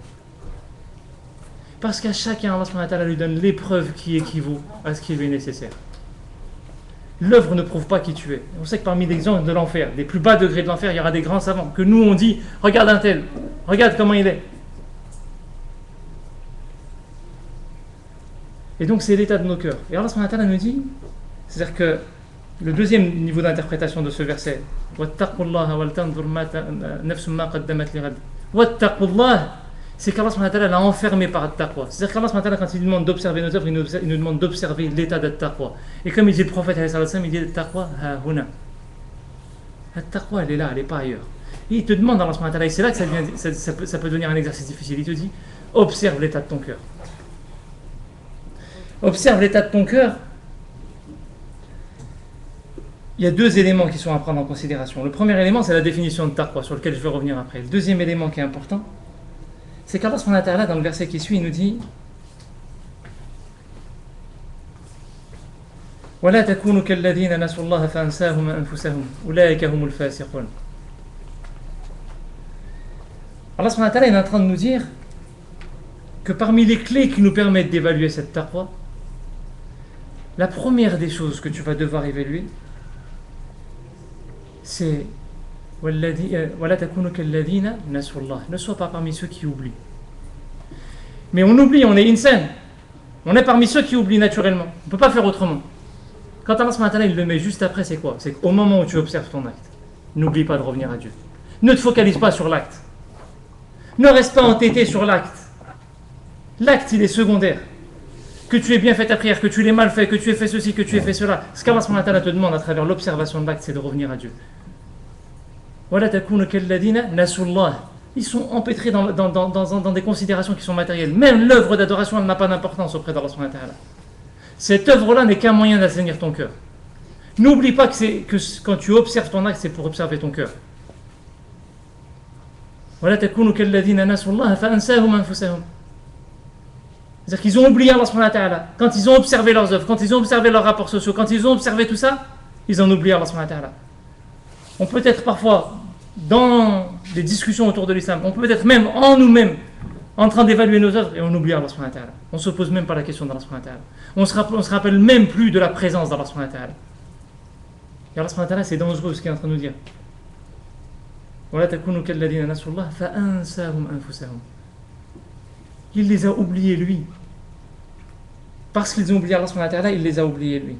Parce qu'à chacun, Allah subhanahu wa ta'ala lui donne l'épreuve qui équivaut à ce qui lui est nécessaire. L'œuvre ne prouve pas qui tu es. On sait que parmi les gens de l'enfer, des plus bas degrés de l'enfer, il y aura des grands savants. Que nous, on dit, regarde un tel, regarde comment il est. Et donc, c'est l'état de nos cœurs. Et Allah subhanahu wa ta'ala nous dit, c'est-à-dire que le deuxième niveau d'interprétation de ce verset, Wattaqullaha wal tanzur nafsum ma qaddamat lighad. Wattaqullah, c'est qu'Allah subhanahu wa ta'ala l'a enfermé par at-taqwa. C'est-à-dire qu'Allah subhanahu wa ta'ala, quand il nous demande d'observer nos œuvres, il nous demande d'observer l'état d'at-taqwa. Et comme il dit le prophète, il dit at-taqwa ha huna. At-taqwa, elle est là, elle n'est pas ailleurs. Et il te demande, Allah subhanahu wa ta'ala, et c'est là que ça peut devenir un exercice difficile. Il te dit, observe l'état de ton cœur. Observe l'état de ton cœur. Il y a deux éléments qui sont à prendre en considération. Le premier élément, c'est la définition de taqwa, sur lequel je vais revenir après. Le deuxième élément qui est important, c'est qu'Allah subhanahu wa ta'ala, dans le verset qui suit, il nous dit وَلَا تَكُونُوا كَالَّذِينَ نَسُوا اللَّهَ فَأَنْسَاهُمْ أَنفُسَهُمْ أُولَٰئِكَ هُمُ الْفَاسِقُونَ. Allah subhanahu wa ta'ala est en train de nous dire que parmi les clés qui nous permettent d'évaluer cette taqwa, la première des choses que tu vas devoir évaluer, c'est وَلَا تَكُونُوا كَالَّذِينَ نَسُوا اللَّهَ. Ne sois pas parmi ceux qui oublient. Mais on oublie, on est insane. On est parmi ceux qui oublient naturellement. On ne peut pas faire autrement. Quand Allah subhanahu wa ta'ala il le met juste après, c'est quoi? C'est qu'au moment où tu observes ton acte, n'oublie pas de revenir à Dieu. Ne te focalise pas sur l'acte. Ne reste pas entêté sur l'acte. L'acte, il est secondaire. Que tu aies bien fait ta prière, que tu l'aies mal fait, que tu aies fait ceci, que tu aies fait cela. Ce qu'Allah subhanahu wa ta'ala te demande à travers l'observation de l'acte, c'est de revenir à Dieu. وَلَا تَكُونُوا كَالَّذِينَ نَسُوا اللَّهَ. Ils sont empêtrés dans des considérations qui sont matérielles. Même l'œuvre d'adoration, elle n'a pas d'importance auprès d'Allah subhanahu wa ta'ala. Cette œuvre-là n'est qu'un moyen d'assainir ton cœur. N'oublie pas que quand tu observes ton acte, c'est pour observer ton cœur. وَلَا تَكُونُوا كَالَّذِينَ نَسُوا اللَّهَ فَأَنْسَاهُمْ أَنفُسَهُمْ. C'est-à-dire qu'ils ont oublié Allah subhanahu wa ta'ala. Quand ils ont observé leurs œuvres, quand ils ont observé leurs rapports sociaux, quand ils ont observé tout ça, ils ont oublié Allah subhanahu wa ta'ala. On peut être parfois dans des discussions autour de l'islam, on peut être même en nous-mêmes en train d'évaluer nos œuvres et on oublie Allah subhanahu wa ta'ala. On ne se pose même pas la question d'Allah subhanahu wa ta'ala. On se rappelle même plus de la présence d'Allah subhanahu wa ta'ala. Et Allah subhanahu wa ta'ala, c'est dangereux ce qu'il est en train de nous dire. وَلَا تَكُونُوا كَالَّذِينَ نَسُوا اللَّهَ فَأَنْسَاهُمْ أَنفُسَهُمْ. Il les a oubliés lui. Parce qu'ils ont oublié Allah subhanahu wa ta'ala, il les a oubliés lui.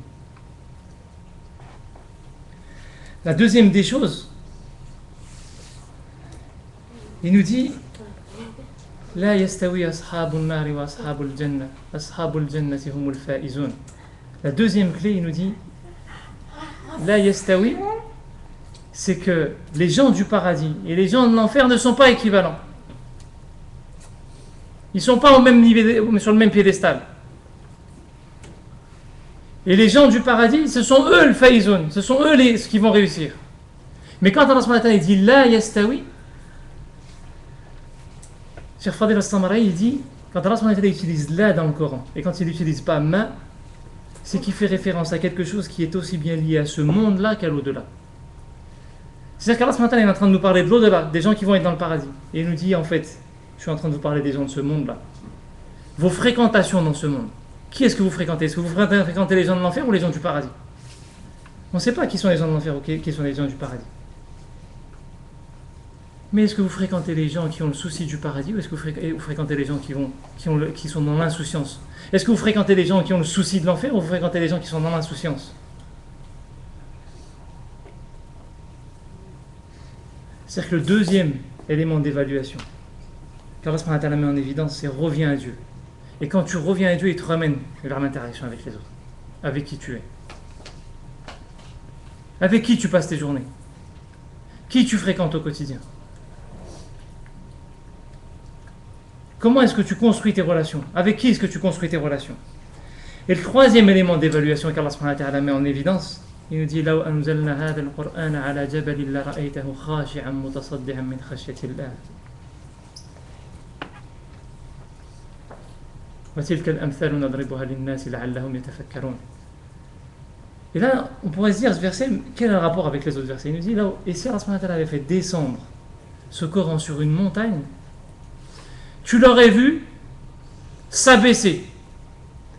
La deuxième des choses, il nous dit لا يستوي أصحاب النار وأصحاب الجنة أصحاب الجنة هم الفائزون. La deuxième clé, il nous dit لا يستوي, c'est que les gens du paradis et les gens de l'enfer ne sont pas équivalents. Ils ne sont pas au même niveau, sur le même piédestal. Et les gens du paradis, ce sont eux le faïzoun, ce sont eux ceux qui vont réussir. Mais quand Allah subhanahu wa ta'ala dit la yastawi, Cheikh Fadil al-Samaraï, il dit, quand Allah subhanahu wa ta'ala utilise la dans le Coran, et quand il n'utilise pas ma, c'est qu'il fait référence à quelque chose qui est aussi bien lié à ce monde-là qu'à l'au-delà. C'est-à-dire qu'Allah subhanahu wa ta'ala est en train de nous parler de l'au-delà, des gens qui vont être dans le paradis. Et il nous dit, en fait, je suis en train de vous parler des gens de ce monde-là. Vos fréquentations dans ce monde. Qui est-ce que vous fréquentez? Est-ce que vous fréquentez les gens de l'enfer ou les gens du paradis? On ne sait pas qui sont les gens de l'enfer ou qui sont les gens du paradis. Mais est-ce que vous fréquentez les gens qui ont le souci du paradis ou est-ce que vous fréquentez les gens qui sont dans l'insouciance? Est-ce que vous fréquentez les gens qui ont le souci de l'enfer ou vous fréquentez les gens qui sont dans l'insouciance? C'est-à-dire que le deuxième élément d'évaluation qu'Allah subhanahu wa ta'ala met en évidence, c'est reviens à Dieu. Et quand tu reviens à Dieu, il te ramène vers l'interaction avec les autres, avec qui tu es, avec qui tu passes tes journées, qui tu fréquentes au quotidien. Comment est-ce que tu construis tes relations? Avec qui est-ce que tu construis tes relations? Et le troisième élément d'évaluation qu'Allah subhanahu wa ta'ala met en évidence, il nous dit لو أنزلنا هذا القرآن على جبل لرأيته خاشعا متصدعا من خشية الله. وتلك الأمثال نضربها للناس لعلهم يتفكرون. Et là, on pourrait se dire, ce verset, quel est le rapport avec les autres versets? Il nous dit là, et si Allah subhanahu wa ta'ala avait fait descendre ce Coran sur une montagne, tu l'aurais vu s'abaisser,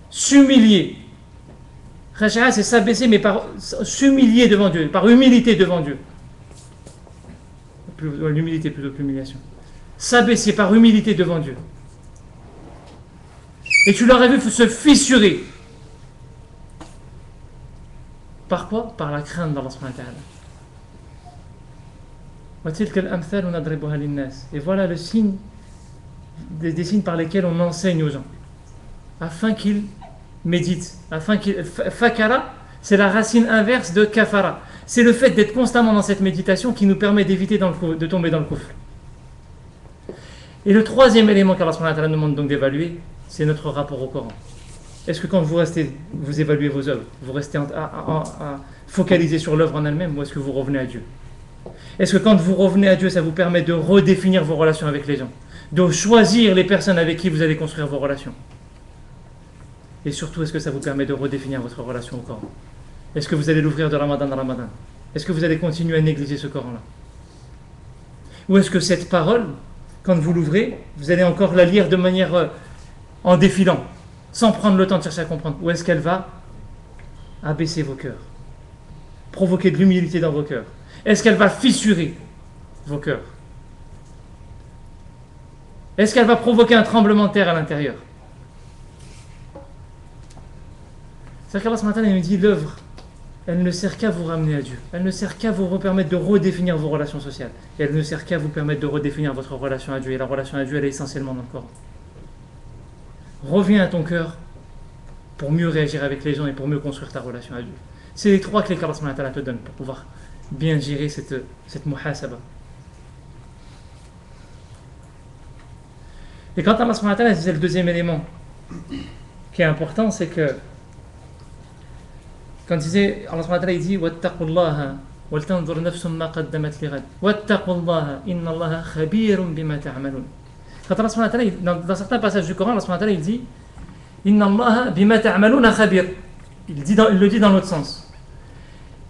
s'humilier. Khashi'a, c'est s'abaisser, mais par s'humilier devant Dieu, par humilité devant Dieu. L'humilité plutôt que l'humiliation. S'abaisser par humilité devant Dieu. Et tu l'aurais vu se fissurer. Par quoi? Par la crainte d'Allah subhanahu wa ta'ala. Et voilà le signe, des signes par lesquels on enseigne aux gens, afin qu'ils méditent, fakara, c'est la racine inverse de kafara. C'est le fait d'être constamment dans cette méditation qui nous permet d'éviter de tomber dans le kufr. Et le troisième élément qu'Allah subhanahu wa ta'ala nous demande donc d'évaluer, c'est notre rapport au Coran. Est-ce que quand vous évaluez vos œuvres, vous restez à focaliser sur l'œuvre en elle-même, ou est-ce que vous revenez à Dieu? Est-ce que quand vous revenez à Dieu, ça vous permet de redéfinir vos relations avec les gens, de choisir les personnes avec qui vous allez construire vos relations? Et surtout, est-ce que ça vous permet de redéfinir votre relation au Coran? Est-ce que vous allez l'ouvrir de Ramadan en Ramadan? Est-ce que vous allez continuer à négliger ce Coran-là? Ou est-ce que cette parole, quand vous l'ouvrez, vous allez encore la lire de manière en défilant, sans prendre le temps de chercher à comprendre. Où est-ce qu'elle va abaisser vos cœurs, provoquer de l'humilité dans vos cœurs? Est-ce qu'elle va fissurer vos cœurs? Est-ce qu'elle va provoquer un tremblement de terre à l'intérieur? C'est-à-dire qu'Allah ce matin il nous dit l'œuvre, elle ne sert qu'à vous ramener à Dieu. Elle ne sert qu'à vous permettre de redéfinir vos relations sociales. Et elle ne sert qu'à vous permettre de redéfinir votre relation à Dieu. Et la relation à Dieu, elle est essentiellement dans le Coran. Reviens à ton cœur pour mieux réagir avec les gens et pour mieux construire ta relation à Dieu. C'est les trois clés qu'Allah te donne pour pouvoir bien gérer cette muhasaba. Et quand Allah disait le deuxième élément qui est important, c'est que quand il disait, Allah il dit wattaqullaha wal tanzur nafsum ma qaddamat lighad wattaqullaha inna Allaha khabirun bima ta'malun. Quand Allah dans certains passages du Coran, Allah il dit inna Allaha bima ta'maluna khabir. Il le dit dans l'autre sens.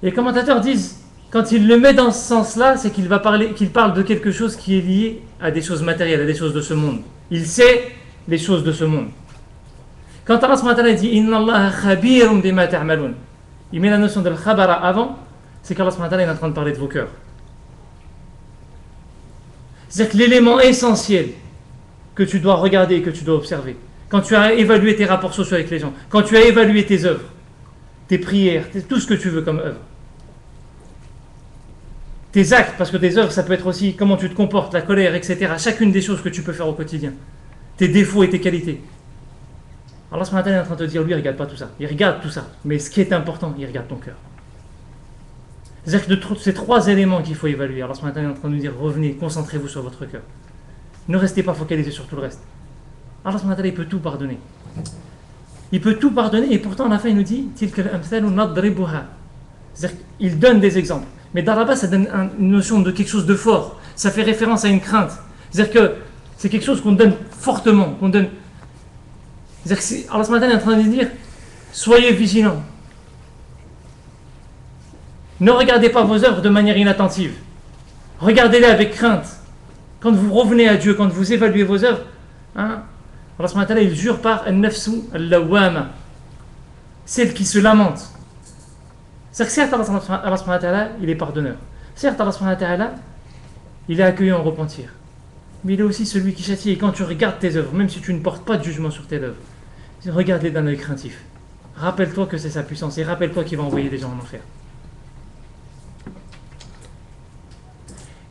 Et les commentateurs disent quand il le met dans ce sens-là, c'est qu'il parle de quelque chose qui est lié à des choses matérielles, à des choses de ce monde. Il sait les choses de ce monde. Quand Allah dit inna Allaha khabirun bima ta'malun, il met la notion de khabara avant, c'est qu'Allah est en train de parler de vos cœurs. C'est-à-dire que l'élément essentiel que tu dois regarder et que tu dois observer, quand tu as évalué tes rapports sociaux avec les gens, quand tu as évalué tes œuvres, tes prières, tout ce que tu veux comme œuvre, tes actes, parce que tes œuvres, ça peut être aussi comment tu te comportes, la colère, etc. Chacune des choses que tu peux faire au quotidien, tes défauts et tes qualités. Allah est en train de te dire, lui, il ne regarde pas tout ça. Il regarde tout ça. Mais ce qui est important, il regarde ton cœur. C'est-à-dire que de ces trois éléments qu'il faut évaluer, Allah est en train de nous dire, revenez, concentrez-vous sur votre cœur. Ne restez pas focalisés sur tout le reste. Allah il peut tout pardonner. Il peut tout pardonner et pourtant, à la fin, il nous dit, c'est-à-dire qu'il donne des exemples. Mais dans la base, ça donne une notion de quelque chose de fort. Ça fait référence à une crainte. C'est-à-dire que c'est quelque chose qu'on donne fortement, qu'on donne. C'est-à-dire que Allah est en train de dire soyez vigilants. Ne regardez pas vos œuvres de manière inattentive. Regardez-les avec crainte. Quand vous revenez à Dieu, quand vous évaluez vos œuvres, Allah il jure par al-nafsu al-lawwama, celle qui se lamente. C'est-à-dire que certes, Allah il est pardonneur. Certes, Allah il est accueillant en repentir. Mais il est aussi celui qui châtie. Et quand tu regardes tes œuvres, même si tu ne portes pas de jugement sur tes œuvres, regarde-les d'un œil craintif. Rappelle-toi que c'est sa puissance et rappelle-toi qu'il va envoyer des gens en enfer.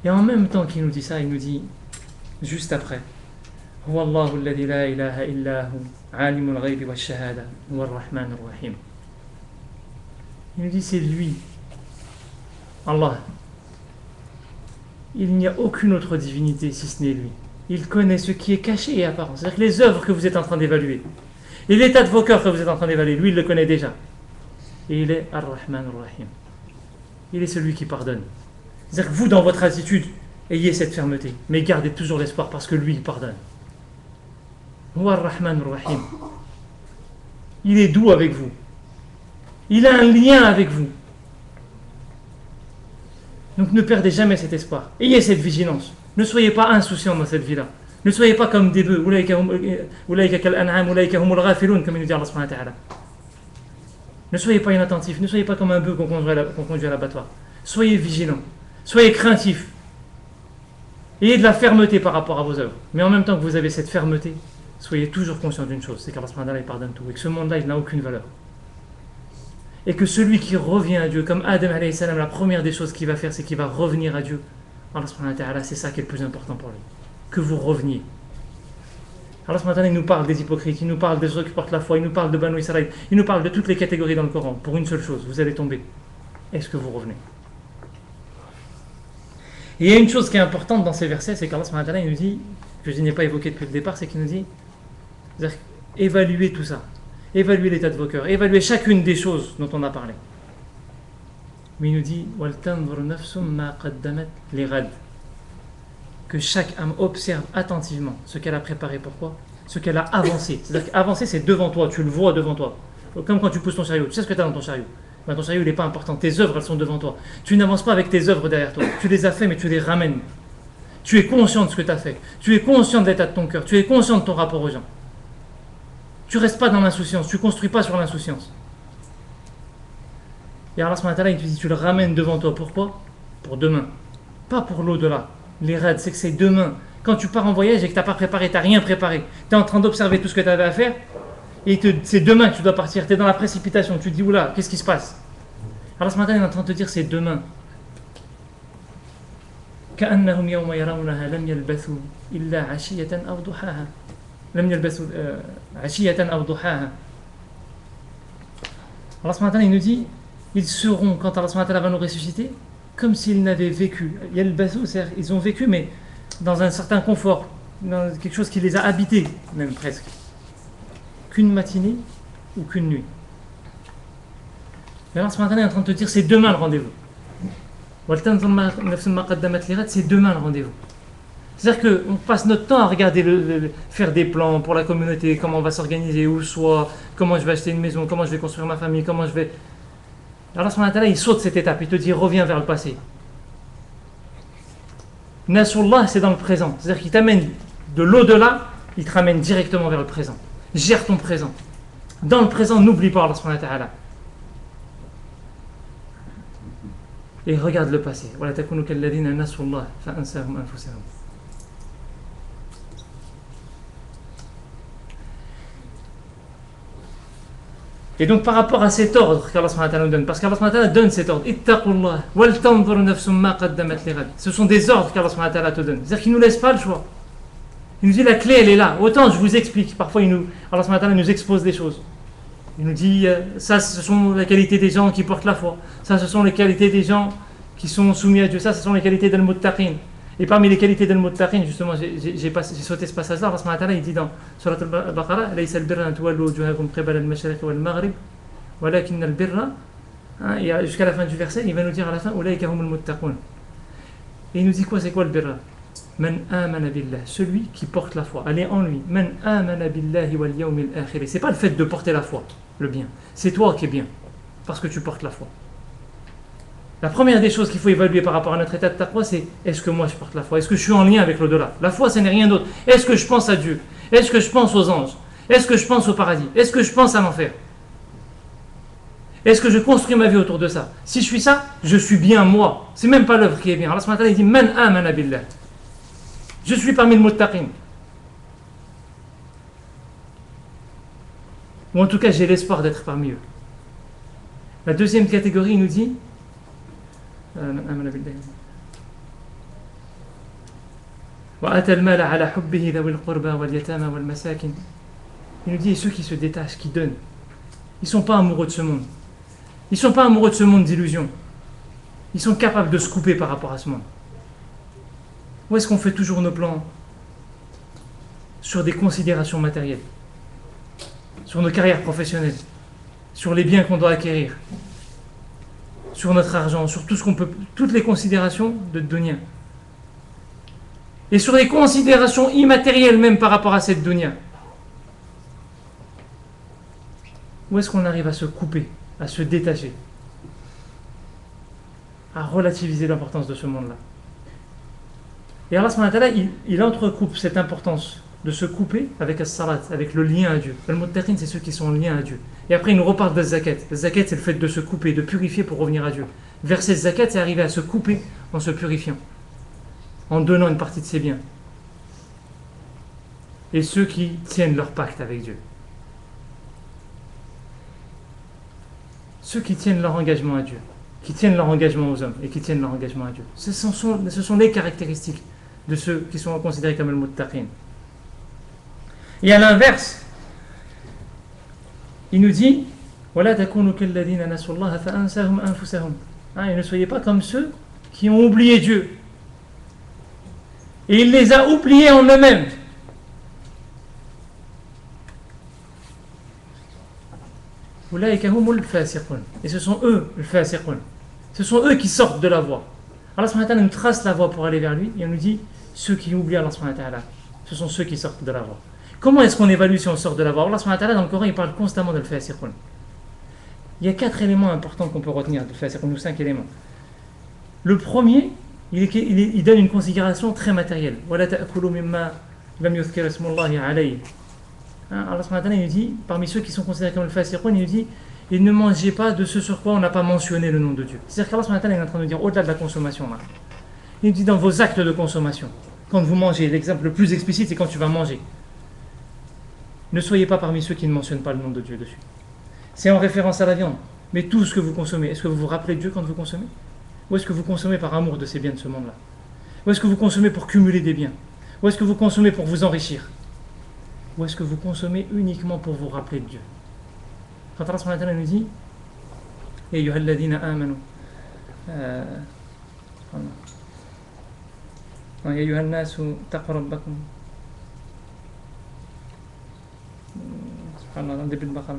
Et en même temps qu'il nous dit ça, il nous dit, juste après, Huwallahu alladhi la ilaha illa hu, alimul ghaybi wa shahada, huwa ar-Rahmanur Rahim. Il nous dit, c'est lui, Allah. Il n'y a aucune autre divinité si ce n'est lui. Il connaît ce qui est caché et apparent. C'est-à-dire que les œuvres que vous êtes en train d'évaluer, et l'état de vos cœurs que vous êtes en train d'évaluer, lui, il le connaît déjà. Et il est Ar-Rahman Ar-Rahim. Il est celui qui pardonne. C'est-à-dire que vous, dans votre attitude, ayez cette fermeté. Mais gardez toujours l'espoir parce que lui, il pardonne. Wa Ar-Rahman Ar-Rahim. Il est doux avec vous. Il a un lien avec vous. Donc ne perdez jamais cet espoir. Ayez cette vigilance. Ne soyez pas insouciants dans cette vie-là. Ne soyez pas comme des bœufs. Comme il nous dit Allah subhanahu wa ta'ala. Ne soyez pas inattentifs. Ne soyez pas comme un bœuf qu'on conduit à l'abattoir. Soyez vigilants. Soyez craintifs. Ayez de la fermeté par rapport à vos œuvres. Mais en même temps que vous avez cette fermeté, soyez toujours conscients d'une chose, c'est qu'Allah subhanahu wa ta'ala pardonne tout. Et que ce monde-là, il n'a aucune valeur. Et que celui qui revient à Dieu, comme Adam alayhi salam, la première des choses qu'il va faire, c'est qu'il va revenir à Dieu. Allah subhanahu wa ta'ala, c'est ça qui est le plus important pour lui. Que vous reveniez. Allah subhanahu wa ta'ala, il nous parle des hypocrites, il nous parle de ceux qui portent la foi, il nous parle de Banu Israël, il nous parle de toutes les catégories dans le Coran, pour une seule chose, vous allez tomber. Est-ce que vous revenez? Et il y a une chose qui est importante dans ces versets, c'est qu'Allah subhanahu wa ta'ala, il nous dit, que je n'ai pas évoqué depuis le départ, c'est qu'il nous dit, évaluez tout ça. Évaluez l'état de vos cœurs, évaluez chacune des choses dont on a parlé. Mais il nous dit que chaque âme observe attentivement ce qu'elle a préparé. Pourquoi? Ce qu'elle a avancé. C'est-à-dire qu'avancer, c'est devant toi, tu le vois devant toi. Comme quand tu pousses ton chariot, tu sais ce que tu as dans ton chariot. Ben, ton chariot, il n'est pas important, tes œuvres, elles sont devant toi. Tu n'avances pas avec tes œuvres derrière toi. Tu les as fait, mais tu les ramènes. Tu es conscient de ce que tu as fait. Tu es conscient de l'état de ton cœur. Tu es conscient de ton rapport aux gens. Tu ne restes pas dans l'insouciance. Tu ne construis pas sur l'insouciance. Et Allah subhanahu wa ta'ala, il te dit, tu le ramènes devant toi. Pourquoi? Pour demain. Pas pour l'au-delà. Les raids, c'est que c'est demain. Quand tu pars en voyage et que tu n'as pas préparé, tu n'as rien préparé, tu es en train d'observer tout ce que tu avais à faire, et c'est demain que tu dois partir. Tu es dans la précipitation. Tu te dis, oula, qu'est-ce qui se passe? Allah subhanahu wa ta'ala est en train de te dire, c'est demain. كأنهم يوم يرونها لم يلبثوا إلا عشية أو ضحاها لم يلبثوا عشية أو ضحاها. Allah subhanahu wa ta'ala, il nous dit, ils seront, quand Allah subhanahu wa ta'ala va nous ressusciter, comme s'ils n'avaient vécu. Yalbathou, c'est-à-dire, ils ont vécu, mais dans un certain confort, dans quelque chose qui les a habités, même presque. Qu'une matinée ou qu'une nuit. Et Allah subhanahu wa ta'ala est en train de te dire, c'est demain le rendez-vous. C'est demain le rendez-vous. C'est-à-dire qu'on passe notre temps à regarder, faire des plans pour la communauté, comment on va s'organiser, où soit, comment je vais acheter une maison, comment je vais construire ma famille, comment je vais... Allah subhanahu wa ta'ala, il saute cette étape, il te dit reviens vers le passé. Nasrullah, c'est dans le présent. C'est-à-dire qu'il t'amène de l'au-delà, il te ramène directement vers le présent. Gère ton présent. Dans le présent, n'oublie pas Allah subhanahu wa ta'ala. Et regarde le passé. Et donc par rapport à cet ordre qu'Allah subhanahu wa ta'ala nous donne, parce qu'Allah subhanahu wa ta'ala donne cet ordre, ittaqullah wal tanzur nafsum ma qaddamat lighad. Ce sont des ordres qu'Allah subhanahu wa ta'ala te donne. C'est-à-dire qu'il ne nous laisse pas le choix. Il nous dit la clé elle est là. Autant je vous explique, parfois Allah subhanahu wa ta'ala nous expose des choses. Il nous dit, ça ce sont les qualités des gens qui portent la foi. Ça ce sont les qualités des gens qui sont soumis à Dieu. Ça ce sont les qualités d'al-muttaqin. Et parmi les qualités d'al-muttaqin, justement, j'ai sauté ce passage-là. Allah subhanahu wa ta'ala, il dit dans Surat al-Baqarah, Laysa al-birra an tuwallu wujuhakum qibala al-mashriq wal-maghrib, walakin al-birra. Et jusqu'à la fin du verset, il va nous dire à la fin, Ulaika humul muttaqun. Et il nous dit quoi? C'est quoi le birra? Man amana billah, celui qui porte la foi. Elle est en lui. Man amana billahi wal yawmil akhir. C'est pas le fait de porter la foi, le bien. C'est toi qui es bien, parce que tu portes la foi. La première des choses qu'il faut évaluer par rapport à notre état de taqwa, c'est est-ce que moi je porte la foi? Est-ce que je suis en lien avec l'au-delà? La foi, ce n'est rien d'autre. Est-ce que je pense à Dieu? Est-ce que je pense aux anges? Est-ce que je pense au paradis? Est-ce que je pense à l'enfer? Est-ce que je construis ma vie autour de ça? Si je suis ça, je suis bien moi. C'est même pas l'œuvre qui est bien. Allah subhanahu wa ta'ala, il dit Man amana billah. Je suis parmi les muttaqin. Ou en tout cas, j'ai l'espoir d'être parmi eux. La deuxième catégorie, il nous dit il nous dit ceux qui se détachent, qui donnent, ils ne sont pas amoureux de ce monde. Ils ne sont pas amoureux de ce monde d'illusions. Ils sont capables de se couper par rapport à ce monde. Où est-ce qu'on fait toujours nos plans? Sur des considérations matérielles, sur nos carrières professionnelles, sur les biens qu'on doit acquérir, sur notre argent, sur tout ce qu'on peut, toutes les considérations de dunya. Et sur les considérations immatérielles même par rapport à cette dunya. Où est-ce qu'on arrive à se couper, à se détacher, à relativiser l'importance de ce monde-là? Et Allah subhanahu wa ta'ala, il entrecoupe cette importance de se couper avec as-salat, avec le lien à Dieu. Al-muttaqin, c'est ceux qui sont en lien à Dieu. Et après, il nous reparle de zakat. Le zakat, c'est le fait de se couper, de purifier pour revenir à Dieu. Verser zakat, c'est arriver à se couper en se purifiant, en donnant une partie de ses biens. Et ceux qui tiennent leur pacte avec Dieu. Ceux qui tiennent leur engagement à Dieu, qui tiennent leur engagement aux hommes et qui tiennent leur engagement à Dieu. Ce sont les caractéristiques de ceux qui sont considérés comme al-muttaqin. Et à l'inverse, il nous dit et ne soyez pas comme ceux qui ont oublié Dieu. Et il les a oubliés en eux-mêmes. Et ce sont eux, le fasiqun. Ce sont eux qui sortent de la voie. Allah subhanahu wa ta'ala nous trace la voie pour aller vers lui et on nous dit ceux qui oublient Allah subhanahu wa ta'ala, ce sont ceux qui sortent de la voie. Comment est-ce qu'on évalue si on sort de la voie? Allah subhanahu wa ta'ala dans le Coran il parle constamment de al-fasiqun. Il y a 4 éléments importants qu'on peut retenir de al-fasiqun, ou 5 éléments. Le premier, il donne une considération très matérielle. وَلَا تَأْكُلُوا مِمَّا لَمْ يُذْكَرِ اسْمُ اللَّهِ عَلَيْهِ. Allah subhanahu wa ta'ala, il nous dit, parmi ceux qui sont considérés comme le fasiqoun, il nous dit, et ne mangez pas de ce sur quoi on n'a pas mentionné le nom de Dieu. C'est-à-dire qu'Allah subhanahu wa ta'ala est en train de dire, au-delà de la consommation, là, il nous dit dans vos actes de consommation, quand vous mangez, l'exemple le plus explicite, c'est quand tu vas manger. Ne soyez pas parmi ceux qui ne mentionnent pas le nom de Dieu dessus. C'est en référence à la viande. Mais tout ce que vous consommez, est-ce que vous vous rappelez de Dieu quand vous consommez? Ou est-ce que vous consommez par amour de ces biens de ce monde-là? Ou est-ce que vous consommez pour cumuler des biens? Ou est-ce que vous consommez pour vous enrichir? Ou est-ce que vous consommez uniquement pour vous rappeler de Dieu? Quand Allah subhanahu wa ta'ala nous dit Ya ayyuhalladhina amanu Ya ayyuhan nasu taqu rabbakum. Subhanallah, dans le début de Baqara.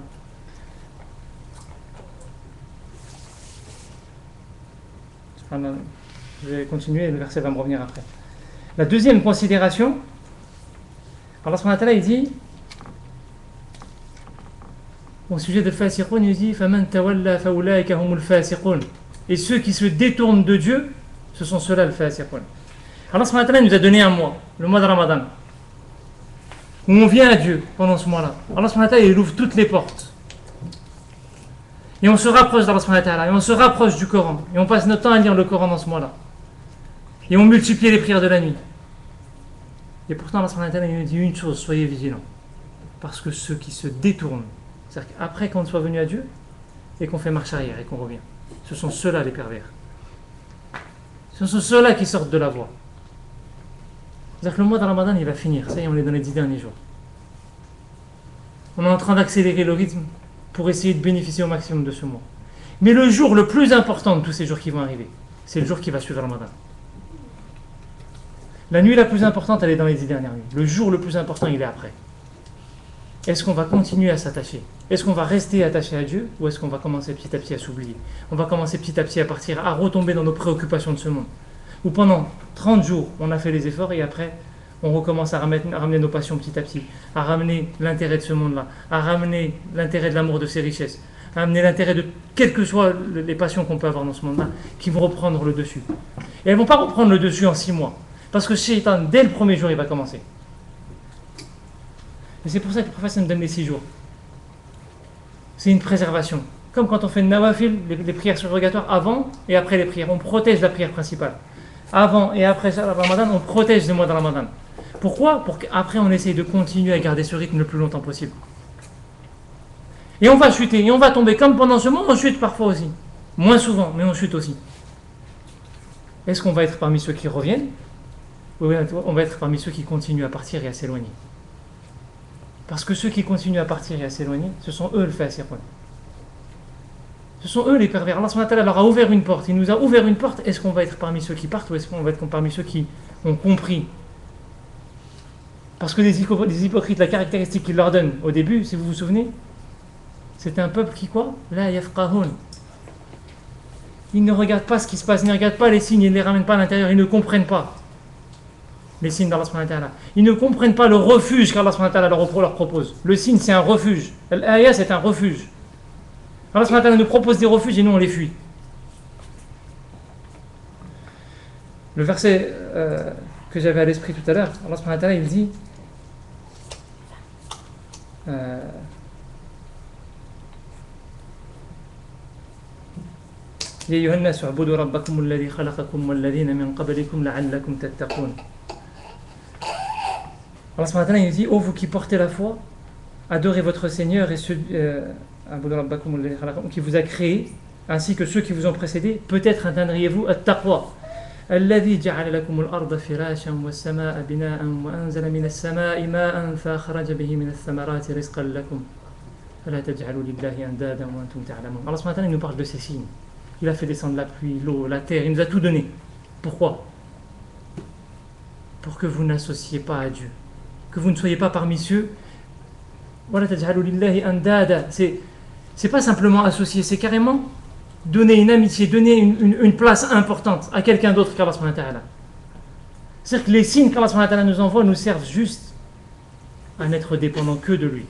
Subhanallah. Je vais continuer, le verset va me revenir après. La deuxième considération, Allah subhanahu wa ta'ala il dit au sujet de fasiqoun, il dit فَمَنْ تَوَلَّى فَأُولَٰئِكَ هُمُ الْفَاسِقُونَ. Et ceux qui se détournent de Dieu, ce sont ceux-là le fasiqoun. Allah subhanahu wa ta'ala nous a donné un mois, le mois de Ramadan, où on vient à Dieu pendant ce mois-là. Allah subhanahu wa ta'ala il ouvre toutes les portes. Et on se rapproche d'Allah subhanahu wa ta'ala, et on se rapproche du Coran, et on passe notre temps à lire le Coran dans ce mois-là. Et on multiplie les prières de la nuit. Et pourtant Allah subhanahu wa ta'ala il nous dit une chose, soyez vigilants. Parce que ceux qui se détournent, c'est-à-dire qu'après qu'on soit venu à Dieu, et qu'on fait marche arrière, et qu'on revient, ce sont ceux-là les pervers. Ce sont ceux-là qui sortent de la voie. C'est-à-dire que le mois de Ramadan il va finir, ça y est, on est dans les 10 derniers jours. On est en train d'accélérer le rythme pour essayer de bénéficier au maximum de ce mois. Mais le jour le plus important de tous ces jours qui vont arriver, c'est le jour qui va suivre Ramadan. La nuit la plus importante, elle est dans les 10 dernières nuits. Le jour le plus important, il est après. Est-ce qu'on va continuer à s'attacher? Est-ce qu'on va rester attaché à Dieu? Ou est-ce qu'on va commencer petit à petit à s'oublier? On va commencer petit à petit à partir, à retomber dans nos préoccupations de ce monde. Ou pendant 30 jours, on a fait les efforts et après, on recommence à ramener nos passions petit à petit, à ramener l'intérêt de ce monde-là, à ramener l'intérêt de l'amour de ses richesses, à ramener l'intérêt de quelles que soient les passions qu'on peut avoir dans ce monde-là, qui vont reprendre le dessus. Et elles ne vont pas reprendre le dessus en 6 mois. Parce que Shaitan, dès le premier jour, il va commencer. Et c'est pour ça que le prophète nous donne les 6 jours. C'est une préservation. Comme quand on fait le nawafil, les prières surrogatoires, avant et après les prières. On protège la prière principale. Avant et après le Ramadan, on protège le mois de Ramadan. Pourquoi? Pour qu'après on essaye de continuer à garder ce rythme le plus longtemps possible. Et on va chuter, et on va tomber. Comme pendant ce mois, on chute parfois aussi. Moins souvent, mais on chute aussi. Est-ce qu'on va être parmi ceux qui reviennent? Ou on va être parmi ceux qui continuent à partir et à s'éloigner? Parce que ceux qui continuent à partir et à s'éloigner, ce sont eux le fasiqoun. Ce sont eux les pervers. Allah subhanahu wa ta'ala leur a ouvert une porte. Il nous a ouvert une porte. Est-ce qu'on va être parmi ceux qui partent ou est-ce qu'on va être parmi ceux qui ont compris? Parce que les hypocrites, la caractéristique qu'ils leur donnent au début, si vous vous souvenez, c'était un peuple qui quoi? La yafqahun. Ils ne regardent pas ce qui se passe, ils ne regardent pas les signes, ils ne les ramènent pas à l'intérieur, ils ne comprennent pas les signes d'Allah subhanahu wa ta'ala. Ils ne comprennent pas le refuge qu'Allah subhanahu wa ta'ala leur propose. Le signe, c'est un refuge. L'ayah, c'est un refuge. Allah subhanahu wa ta'ala nous propose des refuges et nous, on les fuit. Le verset que j'avais à l'esprit tout à l'heure, Allah subhanahu wa ta'ala, il dit Ya ayyuhan nas u'budu rabbakum alladhi khalaqakum walladhina min qablikum la'allakum tattaqun. Allah subhanahu wa ta'ala il dit ô vous qui portez la foi, adorez votre Seigneur et ceux qui vous a créé ainsi que ceux qui vous ont précédés, peut-être atteindriez-vous at-taqwa. الذي جعل لكم الأرض فراشا والسماء بناء وأنزل من السماء ماء فأخرج به من الثمرات رزقا لكم فلا تجعلوا لله أندادا وأنتم تعلمون. Allah subhanahu wa ta'ala il nous parle de ces signes. Il a fait descendre la pluie, l'eau, la terre, il nous a tout donné. Pourquoi? Pour que vous n'associez pas à Dieu, que vous ne soyez pas parmi ceux. Voilà, taj'alu lillahi andada. C'est pas simplement associer, c'est carrément donner une amitié, donner une place importante à quelqu'un d'autre qu'Allah subhanahu wa ta'ala. C'est-à-dire que les signes qu'Allah subhanahu wa ta'ala nous envoie nous servent juste à n'être dépendants que de lui.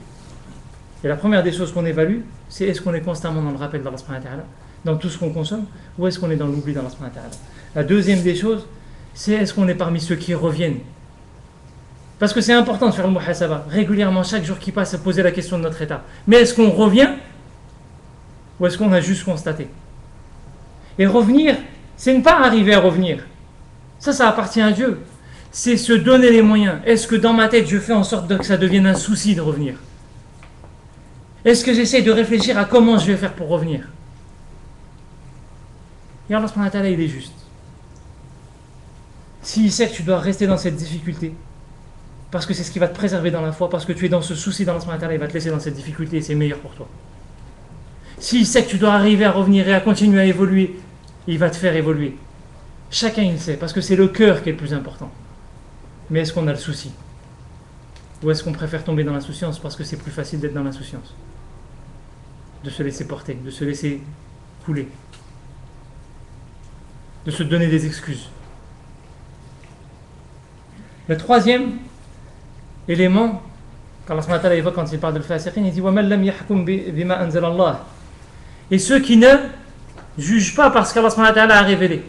Et la première des choses qu'on évalue, c'est est-ce qu'on est constamment dans le rappel d'Allah subhanahu wa ta'ala, dans tout ce qu'on consomme, ou est-ce qu'on est dans l'oubli d'Allah subhanahu wa ta'ala. La deuxième des choses, c'est est-ce qu'on est parmi ceux qui reviennent. Parce que c'est important de faire le muhasaba, régulièrement, chaque jour qui passe, se poser la question de notre état. Mais est-ce qu'on revient ou est-ce qu'on a juste constaté? Et revenir, c'est ne pas arriver à revenir. Ça appartient à Dieu. C'est se donner les moyens. Est-ce que dans ma tête, je fais en sorte que ça devienne un souci de revenir? Est-ce que j'essaie de réfléchir à comment je vais faire pour revenir? Et Allah subhanahu wa ta'ala, il est juste. S'il sait que tu dois rester dans cette difficulté, parce que c'est ce qui va te préserver dans la foi, parce que tu es dans ce souci d'Allah subhanahu wa ta'ala, il va te laisser dans cette difficulté et c'est meilleur pour toi. S'il sait que tu dois arriver à revenir et à continuer à évoluer, il va te faire évoluer. Chacun il sait, parce que c'est le cœur qui est le plus important. Mais est-ce qu'on a le souci? Ou est-ce qu'on préfère tomber dans l'insouciance parce que c'est plus facile d'être dans l'insouciance? De se laisser porter, de se laisser couler, de se donner des excuses. Le troisième élément, qu'Allah subhanahu wa ta'ala évoque quand il parle de l'fasiqin, il dit وَمَنْ لَمْ يَحْكُمْ بِمَا أَنزَلَ اللَّهِ. Et ceux qui ne jugent pas parce qu'Allah subhanahu wa ta'ala a révélé.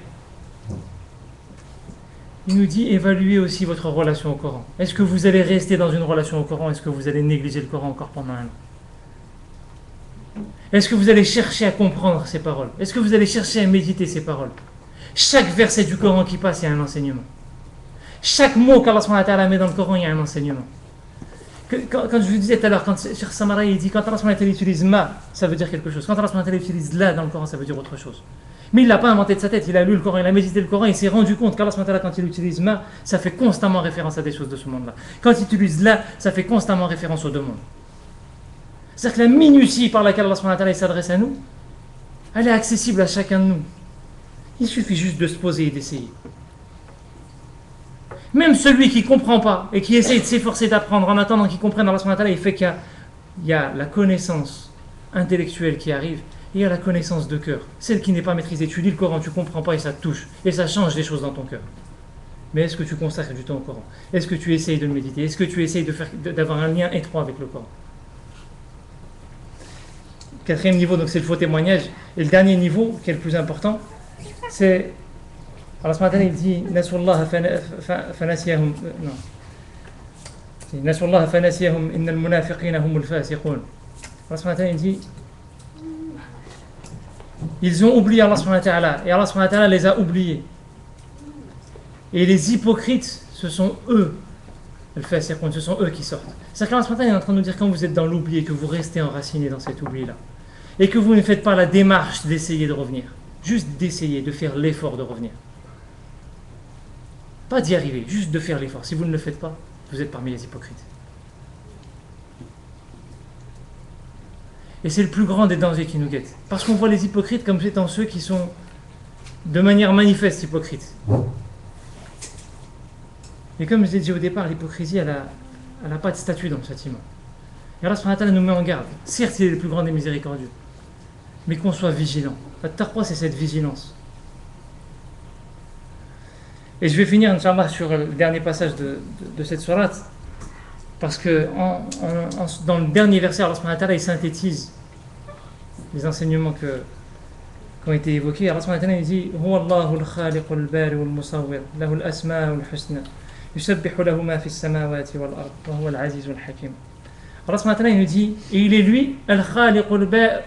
Il nous dit évaluez aussi votre relation au Coran. Est-ce que vous allez rester dans une relation au Coran? Est-ce que vous allez négliger le Coran encore pendant un an? Est-ce que vous allez chercher à comprendre ces paroles? Est-ce que vous allez chercher à méditer ces paroles? Chaque verset du Coran qui passe, il y a un enseignement. Chaque mot qu'Allah subhanahu wa ta'ala met dans le Coran, il y a un enseignement. Quand je vous disais tout à l'heure, quand Cheikh Samara il dit quand Allah subhanahu wa ta'ala utilise ma, ça veut dire quelque chose. Quand Allah subhanahu wa ta'ala utilise la dans le Coran, ça veut dire autre chose. Mais il ne l'a pas inventé de sa tête, il a lu le Coran, il a médité le Coran, il s'est rendu compte qu'Allah subhanahu wa ta'ala, quand il utilise ma, ça fait constamment référence à des choses de ce monde-là. Quand il utilise la, ça fait constamment référence aux deux mondes. C'est-à-dire que la minutie par laquelle Allah subhanahu wa ta'ala s'adresse à nous, elle est accessible à chacun de nous. Il suffit juste de se poser et d'essayer. Même celui qui ne comprend pas et qui essaye de s'efforcer d'apprendre en attendant qu'il comprenne Allah subhanahu wa ta'ala, il fait qu'il y a la connaissance intellectuelle qui arrive et il y a la connaissance de cœur. Celle qui n'est pas maîtrisée. Tu lis le Coran, tu ne comprends pas et ça te touche. Et ça change des choses dans ton cœur. Mais est-ce que tu consacres du temps au Coran? Est-ce que tu essayes de le méditer? Est-ce que tu essayes d'avoir un lien étroit avec le Coran? Quatrième niveau, donc c'est le faux témoignage. Et le dernier niveau, qui est le plus important, c'est Allah subhanahu wa ta'ala il dit Nasullah fanasiyahum non Nasullah fanasiyahum innal munafiqina humul fasiqun. Allah subhanahu wa ta'ala il dit ils ont oublié Allah subhanahu wa ta'ala et Allah subhanahu wa ta'ala les a oubliés. Et les hypocrites, ce sont eux, ce sont eux qui sortent. C'est-à-dire qu'Allah subhanahu wa ta'ala est en train de nous dire quand vous êtes dans l'oubli et que vous restez enraciné dans cet oubli-là et que vous ne faites pas la démarche d'essayer de revenir, juste d'essayer, de faire l'effort de revenir. Pas d'y arriver, juste de faire l'effort. Si vous ne le faites pas, vous êtes parmi les hypocrites. Et c'est le plus grand des dangers qui nous guettent. Parce qu'on voit les hypocrites comme étant ceux qui sont de manière manifeste hypocrites. Et comme je l'ai dit au départ, l'hypocrisie, elle n'a pas de statut dans le châtiment. Et Allah subhanahu wa ta'ala nous met en garde. Certes, il est le plus grand des miséricordieux, mais qu'on soit vigilant. La taqwa, c'est cette vigilance. Et je vais finir, Inch'Allah, sur le dernier passage de cette sourate, parce que dans le dernier verset, Allah subhanahu wa ta'ala, il synthétise les enseignements qui ont été évoqués. Allah subhanahu wa ta'ala, il dit Huwa Allahu al-khaliqu al-bari wal-musawwir, lahu al-asma'u al-husna, yusabbihu lahu ma fi as-samawati wal-ard, wa huwa al-azizu al-hakim. Allah subhanahu wa ta'ala, il nous dit, et il est lui, al-khaliqu al-bari,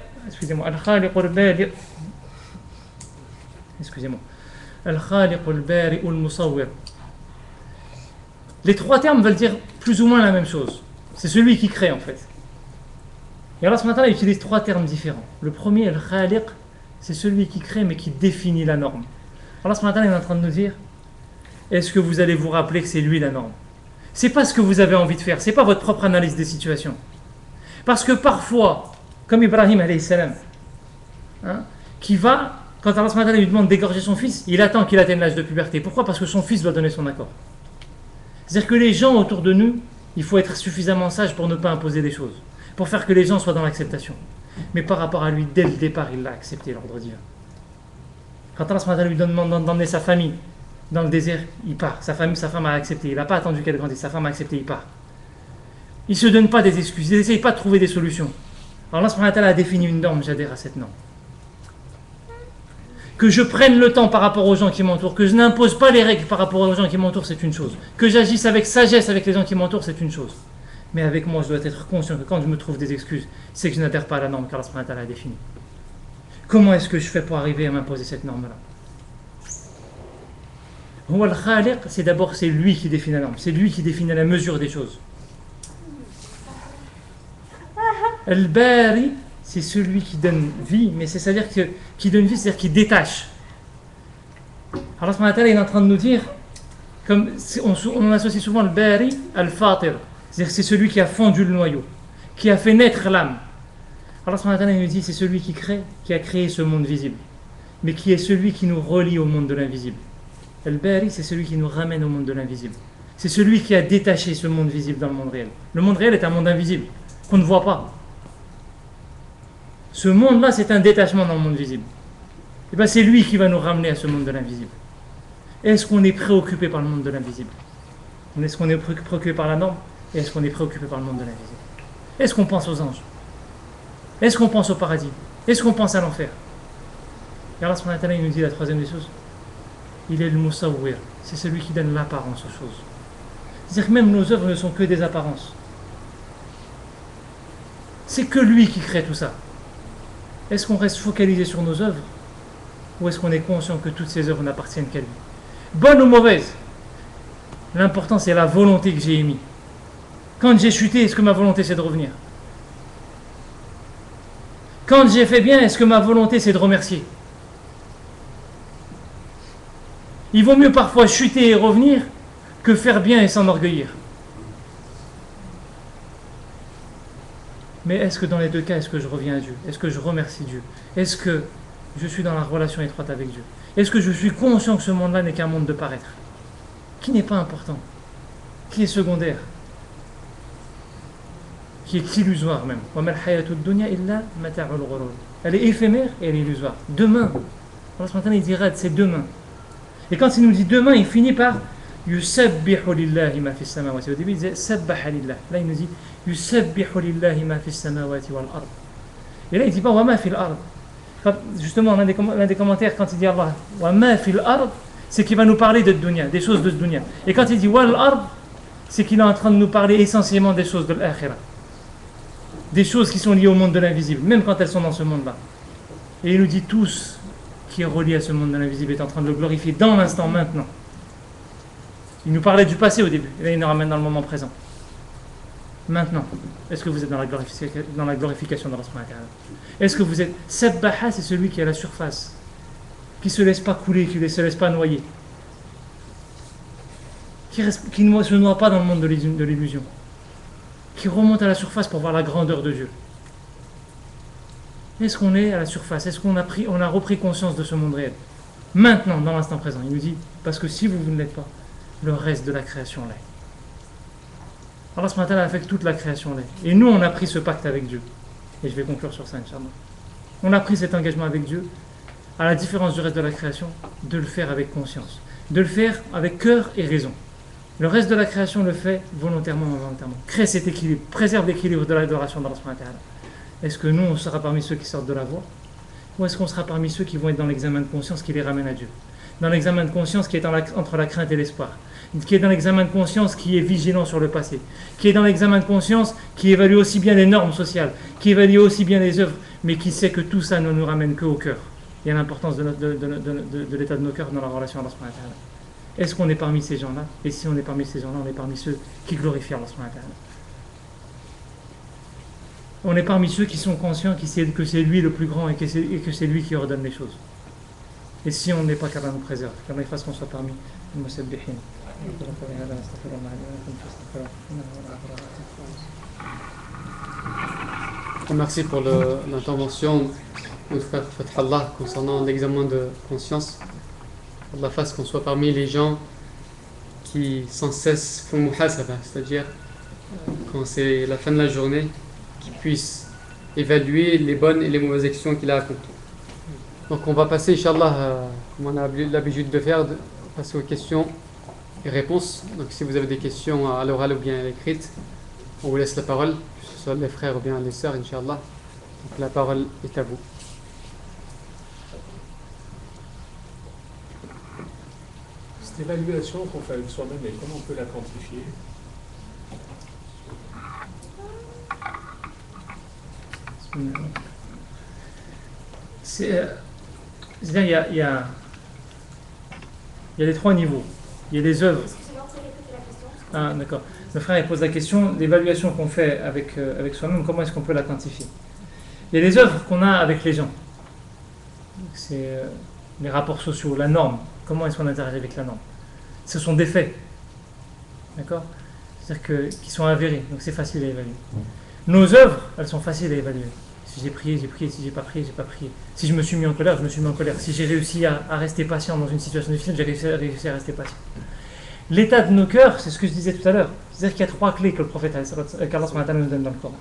al-khaliqu al-bari, Al-Khaliq, Al-Bari ou Al-Musawwir. Les trois termes veulent dire plus ou moins la même chose. C'est celui qui crée en fait. Et Allah subhanahu wa ta'ala utilise trois termes différents. Le premier, Al-Khaliq, c'est celui qui crée mais qui définit la norme. Allah subhanahu wa ta'ala est en train de nous dire est-ce que vous allez vous rappeler que c'est lui la norme? C'est pas ce que vous avez envie de faire, c'est pas votre propre analyse des situations. Parce que parfois, comme Ibrahim alayhi salam, qui va. Quand Allah subhanahu wa ta'ala lui demande d'égorger son fils, il attend qu'il atteigne l'âge de puberté. Pourquoi? Parce que son fils doit donner son accord. C'est-à-dire que les gens autour de nous, il faut être suffisamment sage pour ne pas imposer des choses, pour faire que les gens soient dans l'acceptation. Mais par rapport à lui, dès le départ, il a accepté l'ordre divin. Quand Allah subhanahu wa ta'ala lui demande d'emmener sa famille dans le désert, il part. Sa femme a accepté. Il n'a pas attendu qu'elle grandisse. Sa femme a accepté, il part. Il ne se donne pas des excuses. Il n'essaye pas de trouver des solutions. Alors Allah subhanahu wa ta'ala a défini une norme, j'adhère à cette norme. Que je prenne le temps par rapport aux gens qui m'entourent, que je n'impose pas les règles par rapport aux gens qui m'entourent, c'est une chose. Que j'agisse avec sagesse avec les gens qui m'entourent, c'est une chose. Mais avec moi, je dois être conscient que quand je me trouve des excuses, c'est que je n'adhère pas à la norme qu'Allah subhanahu wa ta'ala a définie. Comment est-ce que je fais pour arriver à m'imposer cette norme-là? Huwa al-Khaliq, c'est d'abord c'est lui qui définit la norme, c'est lui qui définit la mesure des choses. Al-Bari, c'est celui qui donne vie, mais c'est-à-dire qui donne vie, c'est-à-dire qui détache. Allah subhanahu wa ta'ala est en train de nous dire, comme on associe souvent le Bari al-Fatir, c'est-à-dire que c'est celui qui a fondu le noyau, qui a fait naître l'âme. Allah subhanahu wa ta'ala nous dit c'est celui qui a créé ce monde visible, mais qui est celui qui nous relie au monde de l'invisible. Al-Bari, c'est celui qui nous ramène au monde de l'invisible. C'est celui qui a détaché ce monde visible dans le monde réel. Le monde réel est un monde invisible, qu'on ne voit pas. Ce monde-là, c'est un détachement dans le monde visible. Et bien c'est lui qui va nous ramener à ce monde de l'invisible. Est-ce qu'on est préoccupé par le monde de l'invisible? Est-ce qu'on est préoccupé par la norme? Et est-ce qu'on est préoccupé par le monde de l'invisible? Est-ce qu'on pense aux anges? Est-ce qu'on pense au paradis? Est-ce qu'on pense à l'enfer? Et Allah subhanahu wa ta'ala, il nous dit la troisième des choses. Il est le Musawwir, c'est celui qui donne l'apparence aux choses. C'est-à-dire que même nos œuvres ne sont que des apparences. C'est que lui qui crée tout ça. Est-ce qu'on reste focalisé sur nos œuvres? Ou est-ce qu'on est conscient que toutes ces œuvres n'appartiennent qu'à lui? Bonne ou mauvaise? L'important c'est la volonté que j'ai émise. Quand j'ai chuté, est-ce que ma volonté c'est de revenir? Quand j'ai fait bien, est-ce que ma volonté c'est de remercier? Il vaut mieux parfois chuter et revenir que faire bien et s'enorgueillir. Mais est-ce que dans les deux cas, est-ce que je reviens à Dieu? Est-ce que je remercie Dieu? Est-ce que je suis dans la relation étroite avec Dieu? Est-ce que je suis conscient que ce monde-là n'est qu'un monde de paraître, qui n'est pas important, qui est secondaire, qui est illusoire même? Elle est éphémère et elle est illusoire. Demain, il dira c'est demain. Et quand il nous dit demain, il finit par yusabbihu lillahi ma fis samawati. Au début, il disait sabbaha lillah. Là, il nous dit yusabbihu lillahi ma fis samawati wal ard. Et là, il dit pas wa ma fil ard. Justement, l'un des commentaires, quand il dit Allah wa ma fil ard, c'est qu'il va nous parler de dunya, des choses de dunya. Et quand il dit wal ard, c'est qu'il est en train de nous parler essentiellement des choses de l'akhirah. Des choses qui sont liées au monde de l'invisible, même quand elles sont dans ce monde-là. Et il nous dit tous qui est relié à ce monde de l'invisible est en train de le glorifier dans l'instant maintenant. Il nous parlait du passé au début, et là il nous ramène dans le moment présent. Maintenant, est-ce que vous êtes dans la glorification d'Allah subhanahu wa ta'ala? Est-ce que vous êtes Sabbaha, c'est celui qui est à la surface, qui ne se laisse pas couler, qui ne se laisse pas noyer, qui ne se noie pas dans le monde de l'illusion, qui remonte à la surface pour voir la grandeur de Dieu. Est-ce qu'on est à la surface? Est-ce qu'on a repris conscience de ce monde réel? Maintenant, dans l'instant présent. Il nous dit, parce que si vous ne l'êtes pas, le reste de la création l'est. Allah subhanahu wa ta'ala a fait que toute la création l'est. Et nous, on a pris ce pacte avec Dieu. Et je vais conclure sur ça, Inch'Allah. On a pris cet engagement avec Dieu, à la différence du reste de la création, de le faire avec conscience. De le faire avec cœur et raison. Le reste de la création le fait volontairement ou involontairement. Crée cet équilibre, préserve l'équilibre de l'adoration d'Allah subhanahu wa ta'ala. Est-ce que nous, on sera parmi ceux qui sortent de la voie? Ou est-ce qu'on sera parmi ceux qui vont être dans l'examen de conscience qui les ramène à Dieu? Dans l'examen de conscience qui est entre la crainte et l'espoir. Qui est dans l'examen de conscience qui est vigilant sur le passé. Qui est dans l'examen de conscience qui évalue aussi bien les normes sociales, qui évalue aussi bien les œuvres, mais qui sait que tout ça ne nous ramène qu'au cœur. Il y a l'importance de l'état de nos cœurs dans la relation à Allah subhanahu wa ta'ala. Est-ce qu'on est parmi ces gens-là? Et si on est parmi ces gens-là, on est parmi ceux qui glorifient Allah subhanahu wa ta'ala. On est parmi ceux qui sont conscients que c'est lui le plus grand et que c'est lui qui ordonne les choses. Et si on n'est pas qu'Allah nous préserve, qu'Allah fasse qu'on soit parmi les musabbihin. Merci pour l'intervention de frère Allah concernant l'examen de conscience. Allah fasse qu'on soit parmi les gens qui sans cesse font muhasaba, c'est-à-dire quand c'est la fin de la journée, qui puisse évaluer les bonnes et les mauvaises actions qu'il a accomplies. Donc on va passer, Inch'Allah, comme on a l'habitude de faire, passer aux questions et réponses. Donc si vous avez des questions à l'oral ou bien à l'écrite, on vous laisse la parole, que ce soit les frères ou bien les sœurs, Inch'Allah. Donc la parole est à vous. Cette évaluation qu'on fait avec soi-même, et comment on peut la quantifier? C'est-à-dire, il y a les trois niveaux. Il y a les œuvres. Ah, d'accord. Le frère il pose la question, l'évaluation qu'on fait avec soi-même, comment est-ce qu'on peut la quantifier? Il y a les œuvres qu'on a avec les gens. C'est les rapports sociaux, la norme. Comment est-ce qu'on interagit avec la norme? Ce sont des faits. D'accord? C'est-à-dire qui sont avérés. Donc c'est facile à évaluer. Nos œuvres, elles sont faciles à évaluer. Si j'ai prié, j'ai prié. Si j'ai pas prié, j'ai pas prié. Si je me suis mis en colère, je me suis mis en colère. Si j'ai réussi à rester patient dans une situation difficile, j'ai réussi à rester patient. L'état de nos cœurs, c'est ce que je disais tout à l'heure. C'est-à-dire qu'il y a trois clés que le prophète qu'Allah nous donne dans le Coran.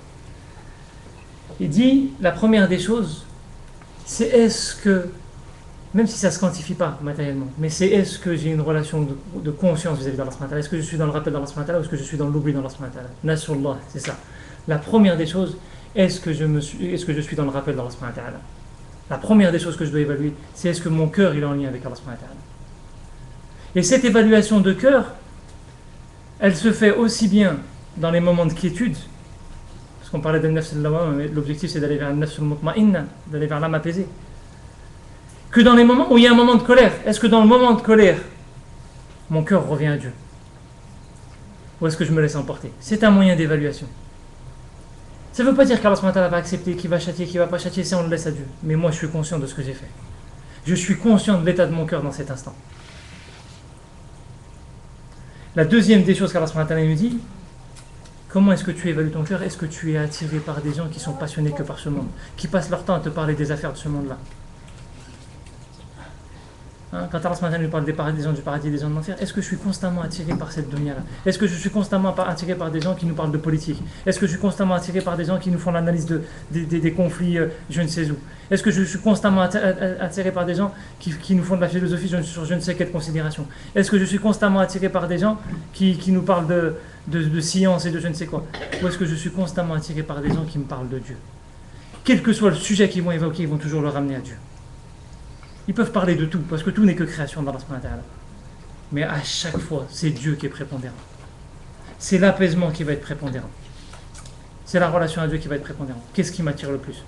Il dit, la première des choses, c'est est-ce que, même si ça ne se quantifie pas matériellement, mais c'est est-ce que j'ai une relation de conscience vis-à-vis d'Allah, est-ce que je suis dans le rappel d'Allah ou est-ce que je suis dans l'oubli d'Allah? Nasullah, c'est ça. La première des choses, est-ce que je suis dans le rappel d'Allah? La première des choses que je dois évaluer, c'est est-ce que mon cœur il est en lien avec Allah? Et cette évaluation de cœur, elle se fait aussi bien dans les moments de quiétude, parce qu'on parlait de nafs al-lawwama, mais l'objectif c'est d'aller vers le nafs al-mutma'inna, d'aller vers l'âme apaisée, que dans les moments où il y a un moment de colère. Est-ce que dans le moment de colère, mon cœur revient à Dieu? Ou est-ce que je me laisse emporter? C'est un moyen d'évaluation. Ça ne veut pas dire qu'Allah va accepter, qu'il va châtier, qu'il ne va pas châtier, ça on le laisse à Dieu. Mais moi je suis conscient de ce que j'ai fait. Je suis conscient de l'état de mon cœur dans cet instant. La deuxième des choses qu'Allah nous dit, comment est-ce que tu évalues ton cœur? Est-ce que tu es attiré par des gens qui sont passionnés que par ce monde, qui passent leur temps à te parler des affaires de ce monde-là? Quand Allah nous parle des gens du paradis et des gens de l'enfer, est-ce que je suis constamment attiré par cette dunya-là? Est-ce que je suis constamment attiré par des gens qui nous parlent de politique? Est-ce que je suis constamment attiré par des gens qui nous font l'analyse des conflits je ne sais où? Est-ce que je suis constamment attiré par des gens qui nous font de la philosophie sur je ne sais quelle considération? Est-ce que je suis constamment attiré par des gens qui nous parlent de science et de je ne sais quoi? Ou est-ce que je suis constamment attiré par des gens qui me parlent de Dieu? Quel que soit le sujet qu'ils vont évoquer, ils vont toujours le ramener à Dieu. Ils peuvent parler de tout, parce que tout n'est que création d'Allah. Mais à chaque fois, c'est Dieu qui est prépondérant. C'est l'apaisement qui va être prépondérant. C'est la relation à Dieu qui va être prépondérante. Qu'est-ce qui m'attire le plus?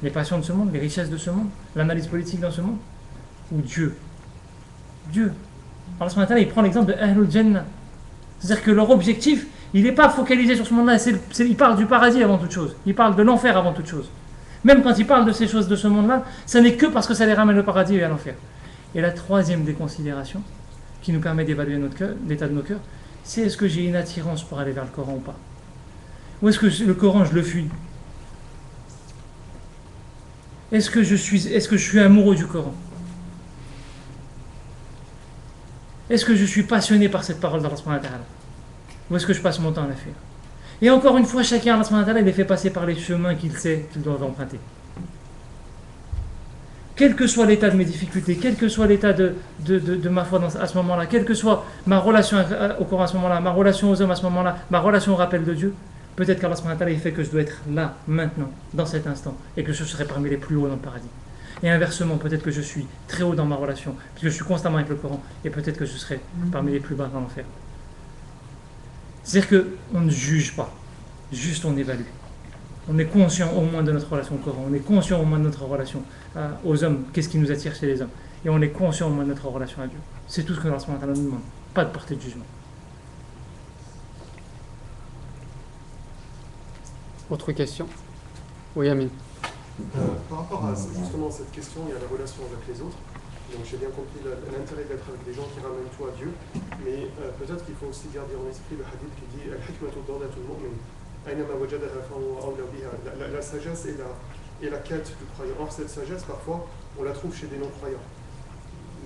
Les passions de ce monde, les richesses de ce monde, l'analyse politique dans ce monde? Ou Dieu? Dieu. Allah il prend l'exemple de Ahlul Jannah. C'est-à-dire que leur objectif, il n'est pas focalisé sur ce monde-là. Il parle du paradis avant toute chose. Il parle de l'enfer avant toute chose. Même quand il parle de ces choses de ce monde-là, ça n'est que parce que ça les ramène au paradis et à l'enfer. Et la troisième des considérations qui nous permet d'évaluer l'état de nos cœurs, c'est est-ce que j'ai une attirance pour aller vers le Coran ou pas? Ou est-ce que le Coran, je le fuis? Est-ce que je suis amoureux du Coran? Est-ce que je suis passionné par cette parole d'Allah subhanahu wa ta'ala? Ou est-ce que je passe mon temps à la fuir? Et encore une fois, chacun, Allah subhanahu wa ta'ala, il est fait passer par les chemins qu'il sait qu'il doit emprunter. Quel que soit l'état de mes difficultés, quel que soit l'état de ma foi à ce moment-là, quelle que soit ma relation au Coran à ce moment-là, ma relation aux hommes à ce moment-là, ma relation au rappel de Dieu, peut-être qu'Allah subhanahu wa ta'ala, il fait que je dois être là, maintenant, dans cet instant, et que je serai parmi les plus hauts dans le paradis. Et inversement, peut-être que je suis très haut dans ma relation, puisque je suis constamment avec le Coran, et peut-être que je serai parmi les plus bas dans l'enfer. C'est-à-dire qu'on ne juge pas, juste on évalue. On est conscient au moins de notre relation au Coran, on est conscient au moins de notre relation aux hommes, qu'est-ce qui nous attire chez les hommes, et on est conscient au moins de notre relation à Dieu. C'est tout ce que Allah nous demande, pas de porter de jugement. Autre question? Oui, Amin. Par rapport à justement cette question, il y a la relation avec les autres. Donc j'ai bien compris l'intérêt d'être avec des gens qui ramènent tout à Dieu, mais peut-être qu'il faut aussi garder en esprit le hadith qui dit la sagesse et la quête du croyant. Or cette sagesse parfois on la trouve chez des non-croyants.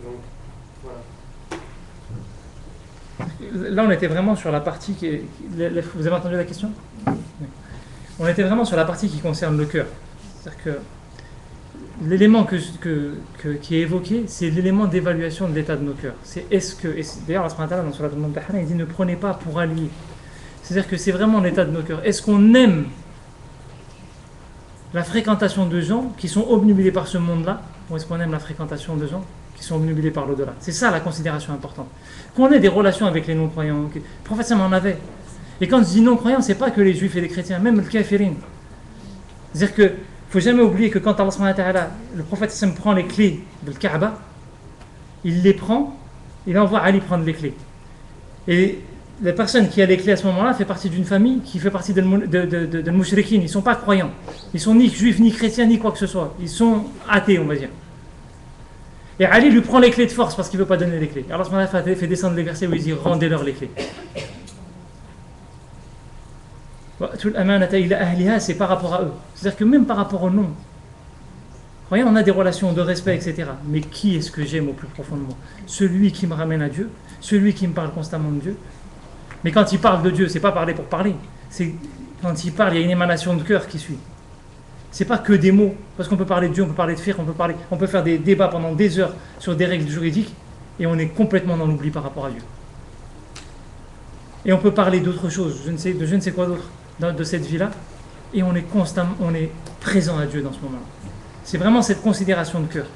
Donc voilà. Là on était vraiment sur la partie vous avez entendu la question? On était vraiment sur la partie qui concerne le cœur. C'est-à-dire que l'élément qui est évoqué, c'est l'élément d'évaluation de l'état de nos cœurs. C'est d'ailleurs, Allah dans Surat Al-Mumtahana, il dit ne prenez pas pour allié. C'est-à-dire que c'est vraiment l'état de nos cœurs. Est-ce qu'on aime la fréquentation de gens qui sont obnubilés par ce monde-là, ou est-ce qu'on aime la fréquentation de gens qui sont obnubilés par l'au-delà. C'est ça la considération importante. Qu'on ait des relations avec les non-croyants, le prophète ça en avait. Et quand je dis non-croyants, c'est pas que les juifs et les chrétiens, même le kafirin. C'est-à-dire que faut jamais oublier que quand Allah subhanahu wa ta'ala, le prophète sallam prend les clés de la Kaaba, il les prend, il envoie Ali prendre les clés. Et la personne qui a les clés à ce moment-là fait partie d'une famille qui fait partie de mushrikin. Ils ne sont pas croyants. Ils sont ni juifs, ni chrétiens, ni quoi que ce soit. Ils sont athées, on va dire. Et Ali lui prend les clés de force parce qu'il ne veut pas donner les clés. Alors subhanahu wa ta'ala fait descendre les versets où il dit rendez-leur les clés. C'est par rapport à eux. C'est-à-dire que même par rapport au nom, voyez, on a des relations de respect, etc. Mais qui est-ce que j'aime au plus profondément? Celui qui me ramène à Dieu, celui qui me parle constamment de Dieu. Mais quand il parle de Dieu, c'est pas parler pour parler. C'est quand il parle, il y a une émanation de cœur qui suit. C'est pas que des mots, parce qu'on peut parler de Dieu, on peut parler de fiqh, on peut faire des débats pendant des heures sur des règles juridiques, et on est complètement dans l'oubli par rapport à Dieu. Et on peut parler d'autre chose, de je ne sais quoi d'autre, de cette vie-là, et on est constamment, on est présent à Dieu dans ce moment-là. C'est vraiment cette considération de cœur.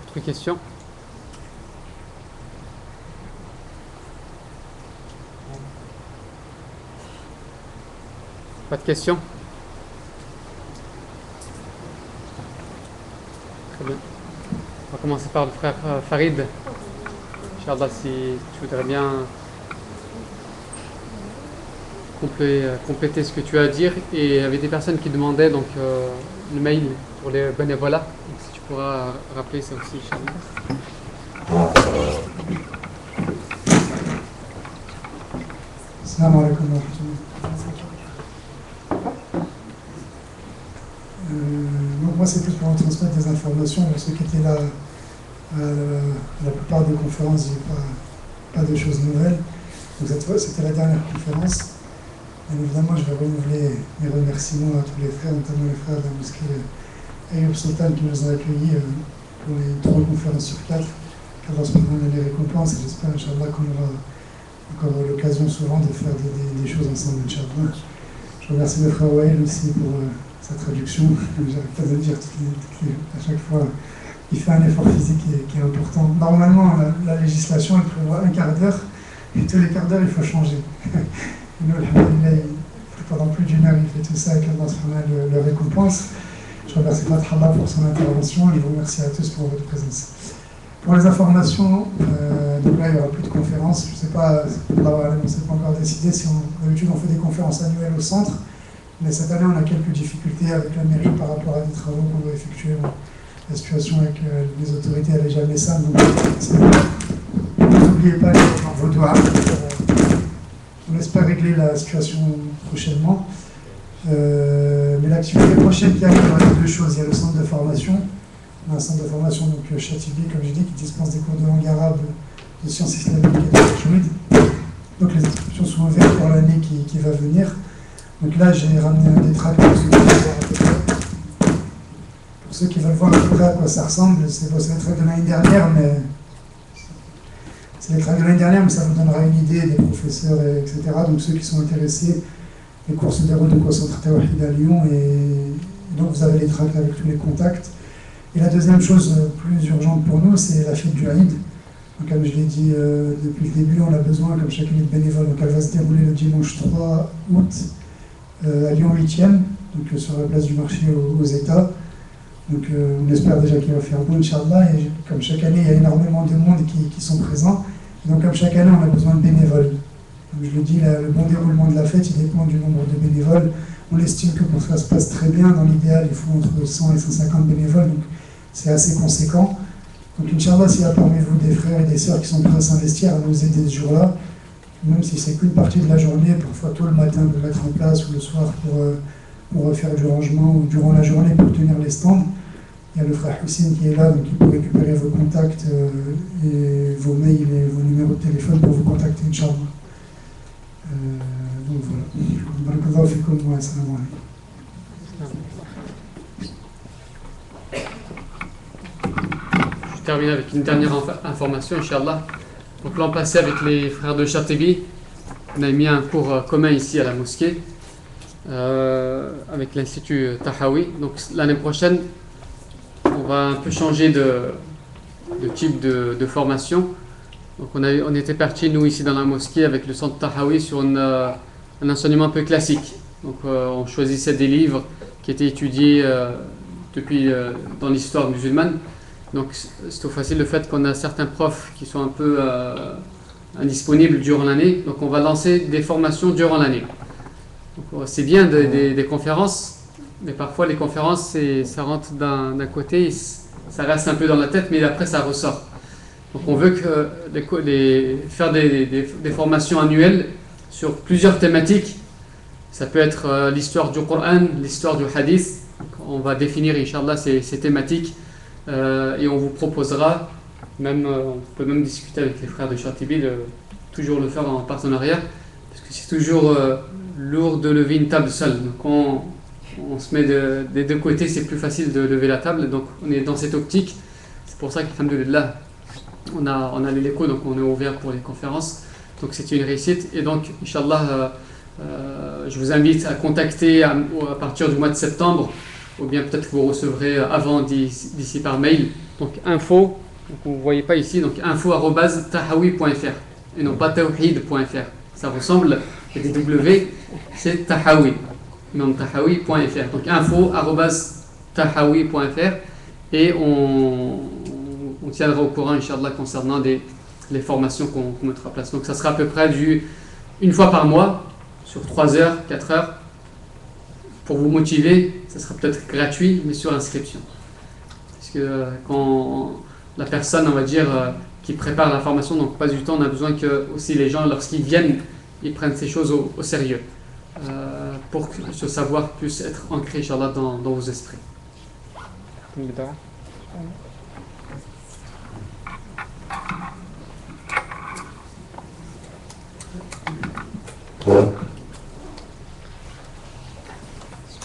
Autre question? Pas de questions? Très bien. On va commencer par le frère Farid. Inch'Allah, si tu voudrais bien compléter ce que tu as à dire. Et il y avait des personnes qui demandaient donc, le mail pour les bénévolats. Donc, si tu pourras rappeler ça aussi, Inch'Allah. Salam alaikum wa rahmatullah. Donc moi c'est plus pour transmettre des informations. Ceux qui étaient là la plupart des conférences, il n'y a pas de choses nouvelles. Donc cette fois c'était la dernière conférence. Bien évidemment je vais renouveler mes remerciements à tous les frères, notamment les frères de la mosquée Ayoub Sultan qui nous ont accueillis pour les 3 conférences sur 4. qu'Allah subhanahu les récompenses, et j'espère Inch'Allah qu'on aura encore l'occasion souvent de faire des choses ensemble, Inch'Allah. Je remercie le frère Wael aussi pour sa traduction. J'arrive pas à le dire à chaque fois. Il fait un effort physique qui est important. Normalement, la législation elle prévoit un quart d'heure, et tous les quarts d'heure, il faut changer. Et nous, pendant plus d'1 heure, il fait tout ça, et qu'Allah le récompense. Je remercie Fathallah pour son intervention, et je vous remercie à tous pour votre présence. Pour les informations, donc là, il n'y aura plus de conférences. Je ne sais pas, on ne s'est pas encore décidé si d'habitude on fait des conférences annuelles au centre, mais cette année, on a quelques difficultés avec la mairie par rapport à des travaux qu'on doit effectuer. La situation avec les autorités avait jamais ça, donc n'oubliez pas vos doigts. On espère régler la situation prochainement. Mais l'activité prochaine qui arrive, il y aura 2 choses. Il y a le centre de formation. On a un centre de formation, donc Chatibi, comme j'ai dit, qui dispense des cours de langue arabe, de sciences islamiques et de tajwid. Donc les inscriptions sont ouvertes pour l'année qui va venir. Donc là, j'ai ramené des tracts pour ceux qui veulent voir à peu près à quoi ça ressemble. C'est les tracts de l'année dernière, mais c'est les tracts de l'année dernière, mais ça vous donnera une idée des professeurs, etc. Donc ceux qui sont intéressés, les cours se déroulent au centre Tawhid à Lyon, et donc vous avez les tracts avec tous les contacts. Et la deuxième chose plus urgente pour nous, c'est la fête du Aïd. Donc, comme je l'ai dit depuis le début, on a besoin, comme chaque année, de bénévoles. Donc elle va se dérouler le dimanche 3 août à Lyon 8e, donc sur la place du marché aux États. Donc on espère déjà qu'il va faire beau, Inch'Allah. Et comme chaque année, il y a énormément de monde qui sont présents. Et donc comme chaque année, on a besoin de bénévoles. Comme je le dis, le bon déroulement de la fête, il dépend du nombre de bénévoles. On estime que pour que ça se passe très bien, dans l'idéal, il faut entre 100 et 150 bénévoles. Donc c'est assez conséquent. Donc Inch'Allah, s'il y a parmi vous des frères et des sœurs qui sont prêts à s'investir, à nous aider ce jour-là, même si c'est qu'une partie de la journée, parfois tôt le matin de mettre en place ou le soir pour faire du rangement ou durant la journée pour tenir les stands. Il y a le frère Hussein qui est là, donc il peut récupérer vos contacts et vos mails et vos numéros de téléphone pour vous contacter, Inch'Allah. Donc voilà. Barakallahu fikum wa assalamu alaikum. Je termine avec une dernière information, Inch'Allah. Donc l'an passé, avec les frères de Chatibi, on a mis un cours commun ici à la mosquée. avec l'Institut Tahawi. Donc l'année prochaine, on va un peu changer de type de formation. Donc on était parti, nous, ici dans la mosquée, avec le centre Tahawi, sur un enseignement un peu classique. Donc on choisissait des livres qui étaient étudiés depuis dans l'histoire musulmane. Donc c'est tout facile le fait qu'on a certains profs qui sont un peu indisponibles durant l'année. Donc on va lancer des formations durant l'année. Donc, c'est bien des conférences, mais parfois les conférences, ça rentre d'un côté, ça reste un peu dans la tête, mais après ça ressort. Donc on veut faire des formations annuelles sur plusieurs thématiques. Ça peut être l'histoire du Coran, l'histoire du Hadith. On va définir, Inch'Allah, ces thématiques et on vous proposera, on peut même discuter avec les frères de Chatibi, de toujours le faire en partenariat, parce que c'est toujours lourd de lever une table seule. Donc quand on se met des deux côtés, c'est plus facile de lever la table. Donc on est dans cette optique. C'est pour ça qu'alhamdoulilah, on a l'écho, donc on est ouvert pour les conférences. Donc c'est une réussite. Et donc, Inch'Allah, je vous invite à contacter à partir du mois de septembre, ou bien peut-être que vous recevrez avant d'ici par mail. Donc info, donc vous ne voyez pas ici, donc info@tahawi.fr et non pas tawhid.fr. Ça ressemble, il y a des W, c'est Tahawi, non tahawi.fr. Donc info@tahawi.fr et on tiendra au courant, Inch'Allah, concernant les formations qu'on mettra en place. Donc ça sera à peu près une fois par mois, sur 3 heures, 4 heures. Pour vous motiver, ça sera peut-être gratuit, mais sur inscription. Parce que quand la personne, on va dire, qui prépare la formation, donc pas du temps, on a besoin que aussi les gens, lorsqu'ils viennent, ils prennent ces choses au sérieux. Pour que ce savoir puisse être ancré, Inch'Allah, dans vos esprits.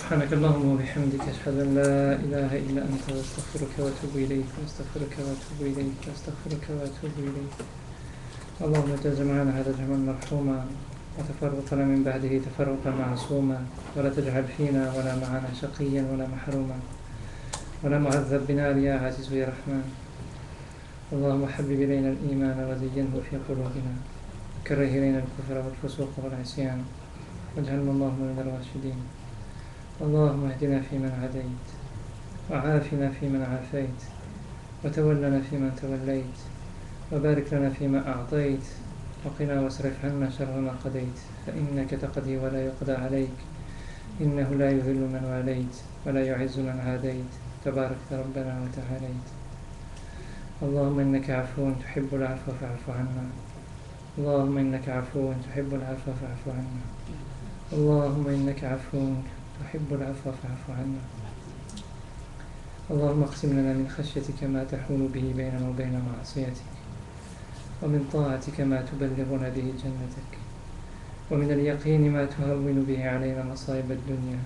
سبحانك اللهم وبحمدك أشهد أن لا إله إلا أنت أستغفرك وأتوب إليك أستغفرك وأتوب إليك أستغفرك وأتوب إليك. اللهم اجعل جمعنا هذا جمعا مرحوما وتفرقنا من بعده تفرقا معصوما ولا تجعل فينا ولا معنا شقيا ولا محروما ولا معذب بنا يا عزيز يا رحمن. اللهم حبب إلينا الإيمان وزينه في قلوبنا كره إلينا الكفر والفسوق والعصيان واجعلنا اللهم من الراشدين. اللهم اهدنا فيمن هديت وعافنا فيمن عافيت وتولنا فيمن توليت وبارك لنا فيما أعطيت وقنا واصرف عنا شر ما قضيت فإنك تقضي ولا يقضى عليك إنه لا يذل من واليت ولا يعز من عاديت تبارك ربنا وتعاليت. اللهم إنك عفو تحب العفو فاعف عنا. اللهم إنك عفو تحب العفو فاعف عنا. اللهم إنك عفو تحب العفو فاعف عنا. اللهم اقسم لنا من خشيتك ما تحول به بيننا وبين معصيتك ومن طاعتك ما تبلغنا به جنتك ومن اليقين ما تهون به علينا مصائب الدنيا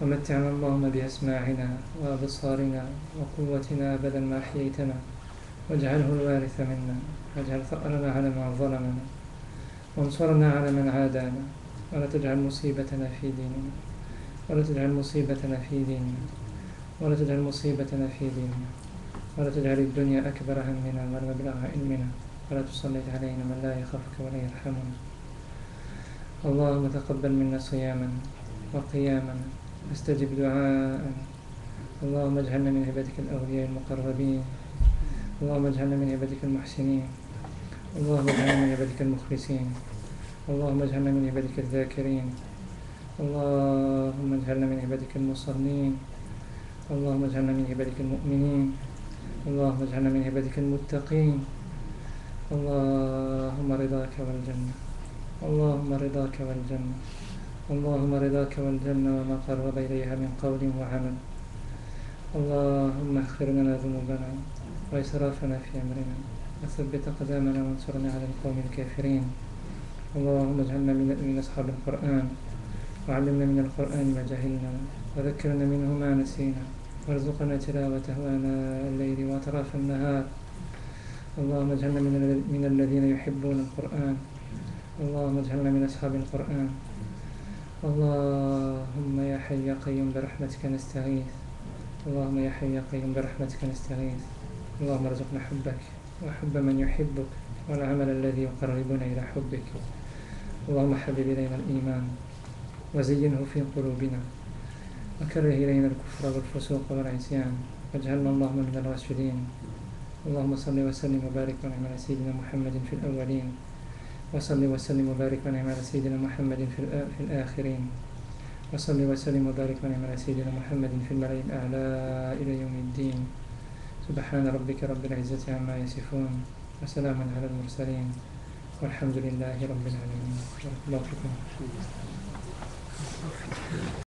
ومتعنا اللهم بأسماعنا وأبصارنا وقوتنا أبدا ما أحييتنا واجعله الوارث منا واجعل ثأرنا على من ظلمنا وانصرنا على من عادانا ولا تجعل مصيبتنا في ديننا ولا تجعل مصيبتنا في ديننا ولا تجعل مصيبتنا في ديننا ولا تجعل الدنيا أكبر همنا ولا مبلغ علمنا ولا تسلط علينا من لا يخافك ولا يرحمنا. اللهم تقبل منا صياما وقياما واستجب دعاءنا. اللهم اجعلنا من عبادك الأولياء المقربين. اللهم اجعلنا من عبادك المحسنين. اللهم اجعلنا من عبادك المخلصين. اللهم اجعلنا من عبادك الذاكرين. اللهم اجعلنا من عبادك المصلين. اللهم اجعلنا من عبادك المؤمنين. اللهم اجعلنا من عبادك المتقين. اللهم رضاك والجنة. اللهم رضاك والجنة. اللهم رضاك والجنة وما قرب إليها من قول وعمل. اللهم اغفر لنا ذنوبنا وإسرافنا في أمرنا وثبت أقدامنا وانصرنا على القوم الكافرين. اللهم اجعلنا من أصحاب القرآن وعلمنا من القرآن ما جهلنا وذكرنا منه ما نسينا وارزقنا تلاوته آناء الليل وأطراف النهار. اللهم اجعلنا من الذين يحبون القرآن. اللهم اجعلنا من أصحاب القرآن. اللهم يا حي يا قيوم برحمتك نستغيث. اللهم يا حي يا قيوم برحمتك نستغيث. اللهم ارزقنا حبك وحب من يحبك والعمل الذي يقربنا إلى حبك. اللهم حبب إلينا الإيمان وزينه في قلوبنا وكره إلينا الكفر والفسوق والعصيان واجعلنا اللهم من الراشدين. اللهم صل وسلم وبارك ونعم على سيدنا محمد في الأولين وصل وسلم وبارك ونعم على سيدنا محمد في الآخرين وصل وسلم وبارك ونعم على سيدنا محمد في الملأ الأعلى إلى يوم الدين. سبحان ربك رب العزة عما يصفون وسلام على المرسلين والحمد لله رب العالمين. بارك الله فيكم.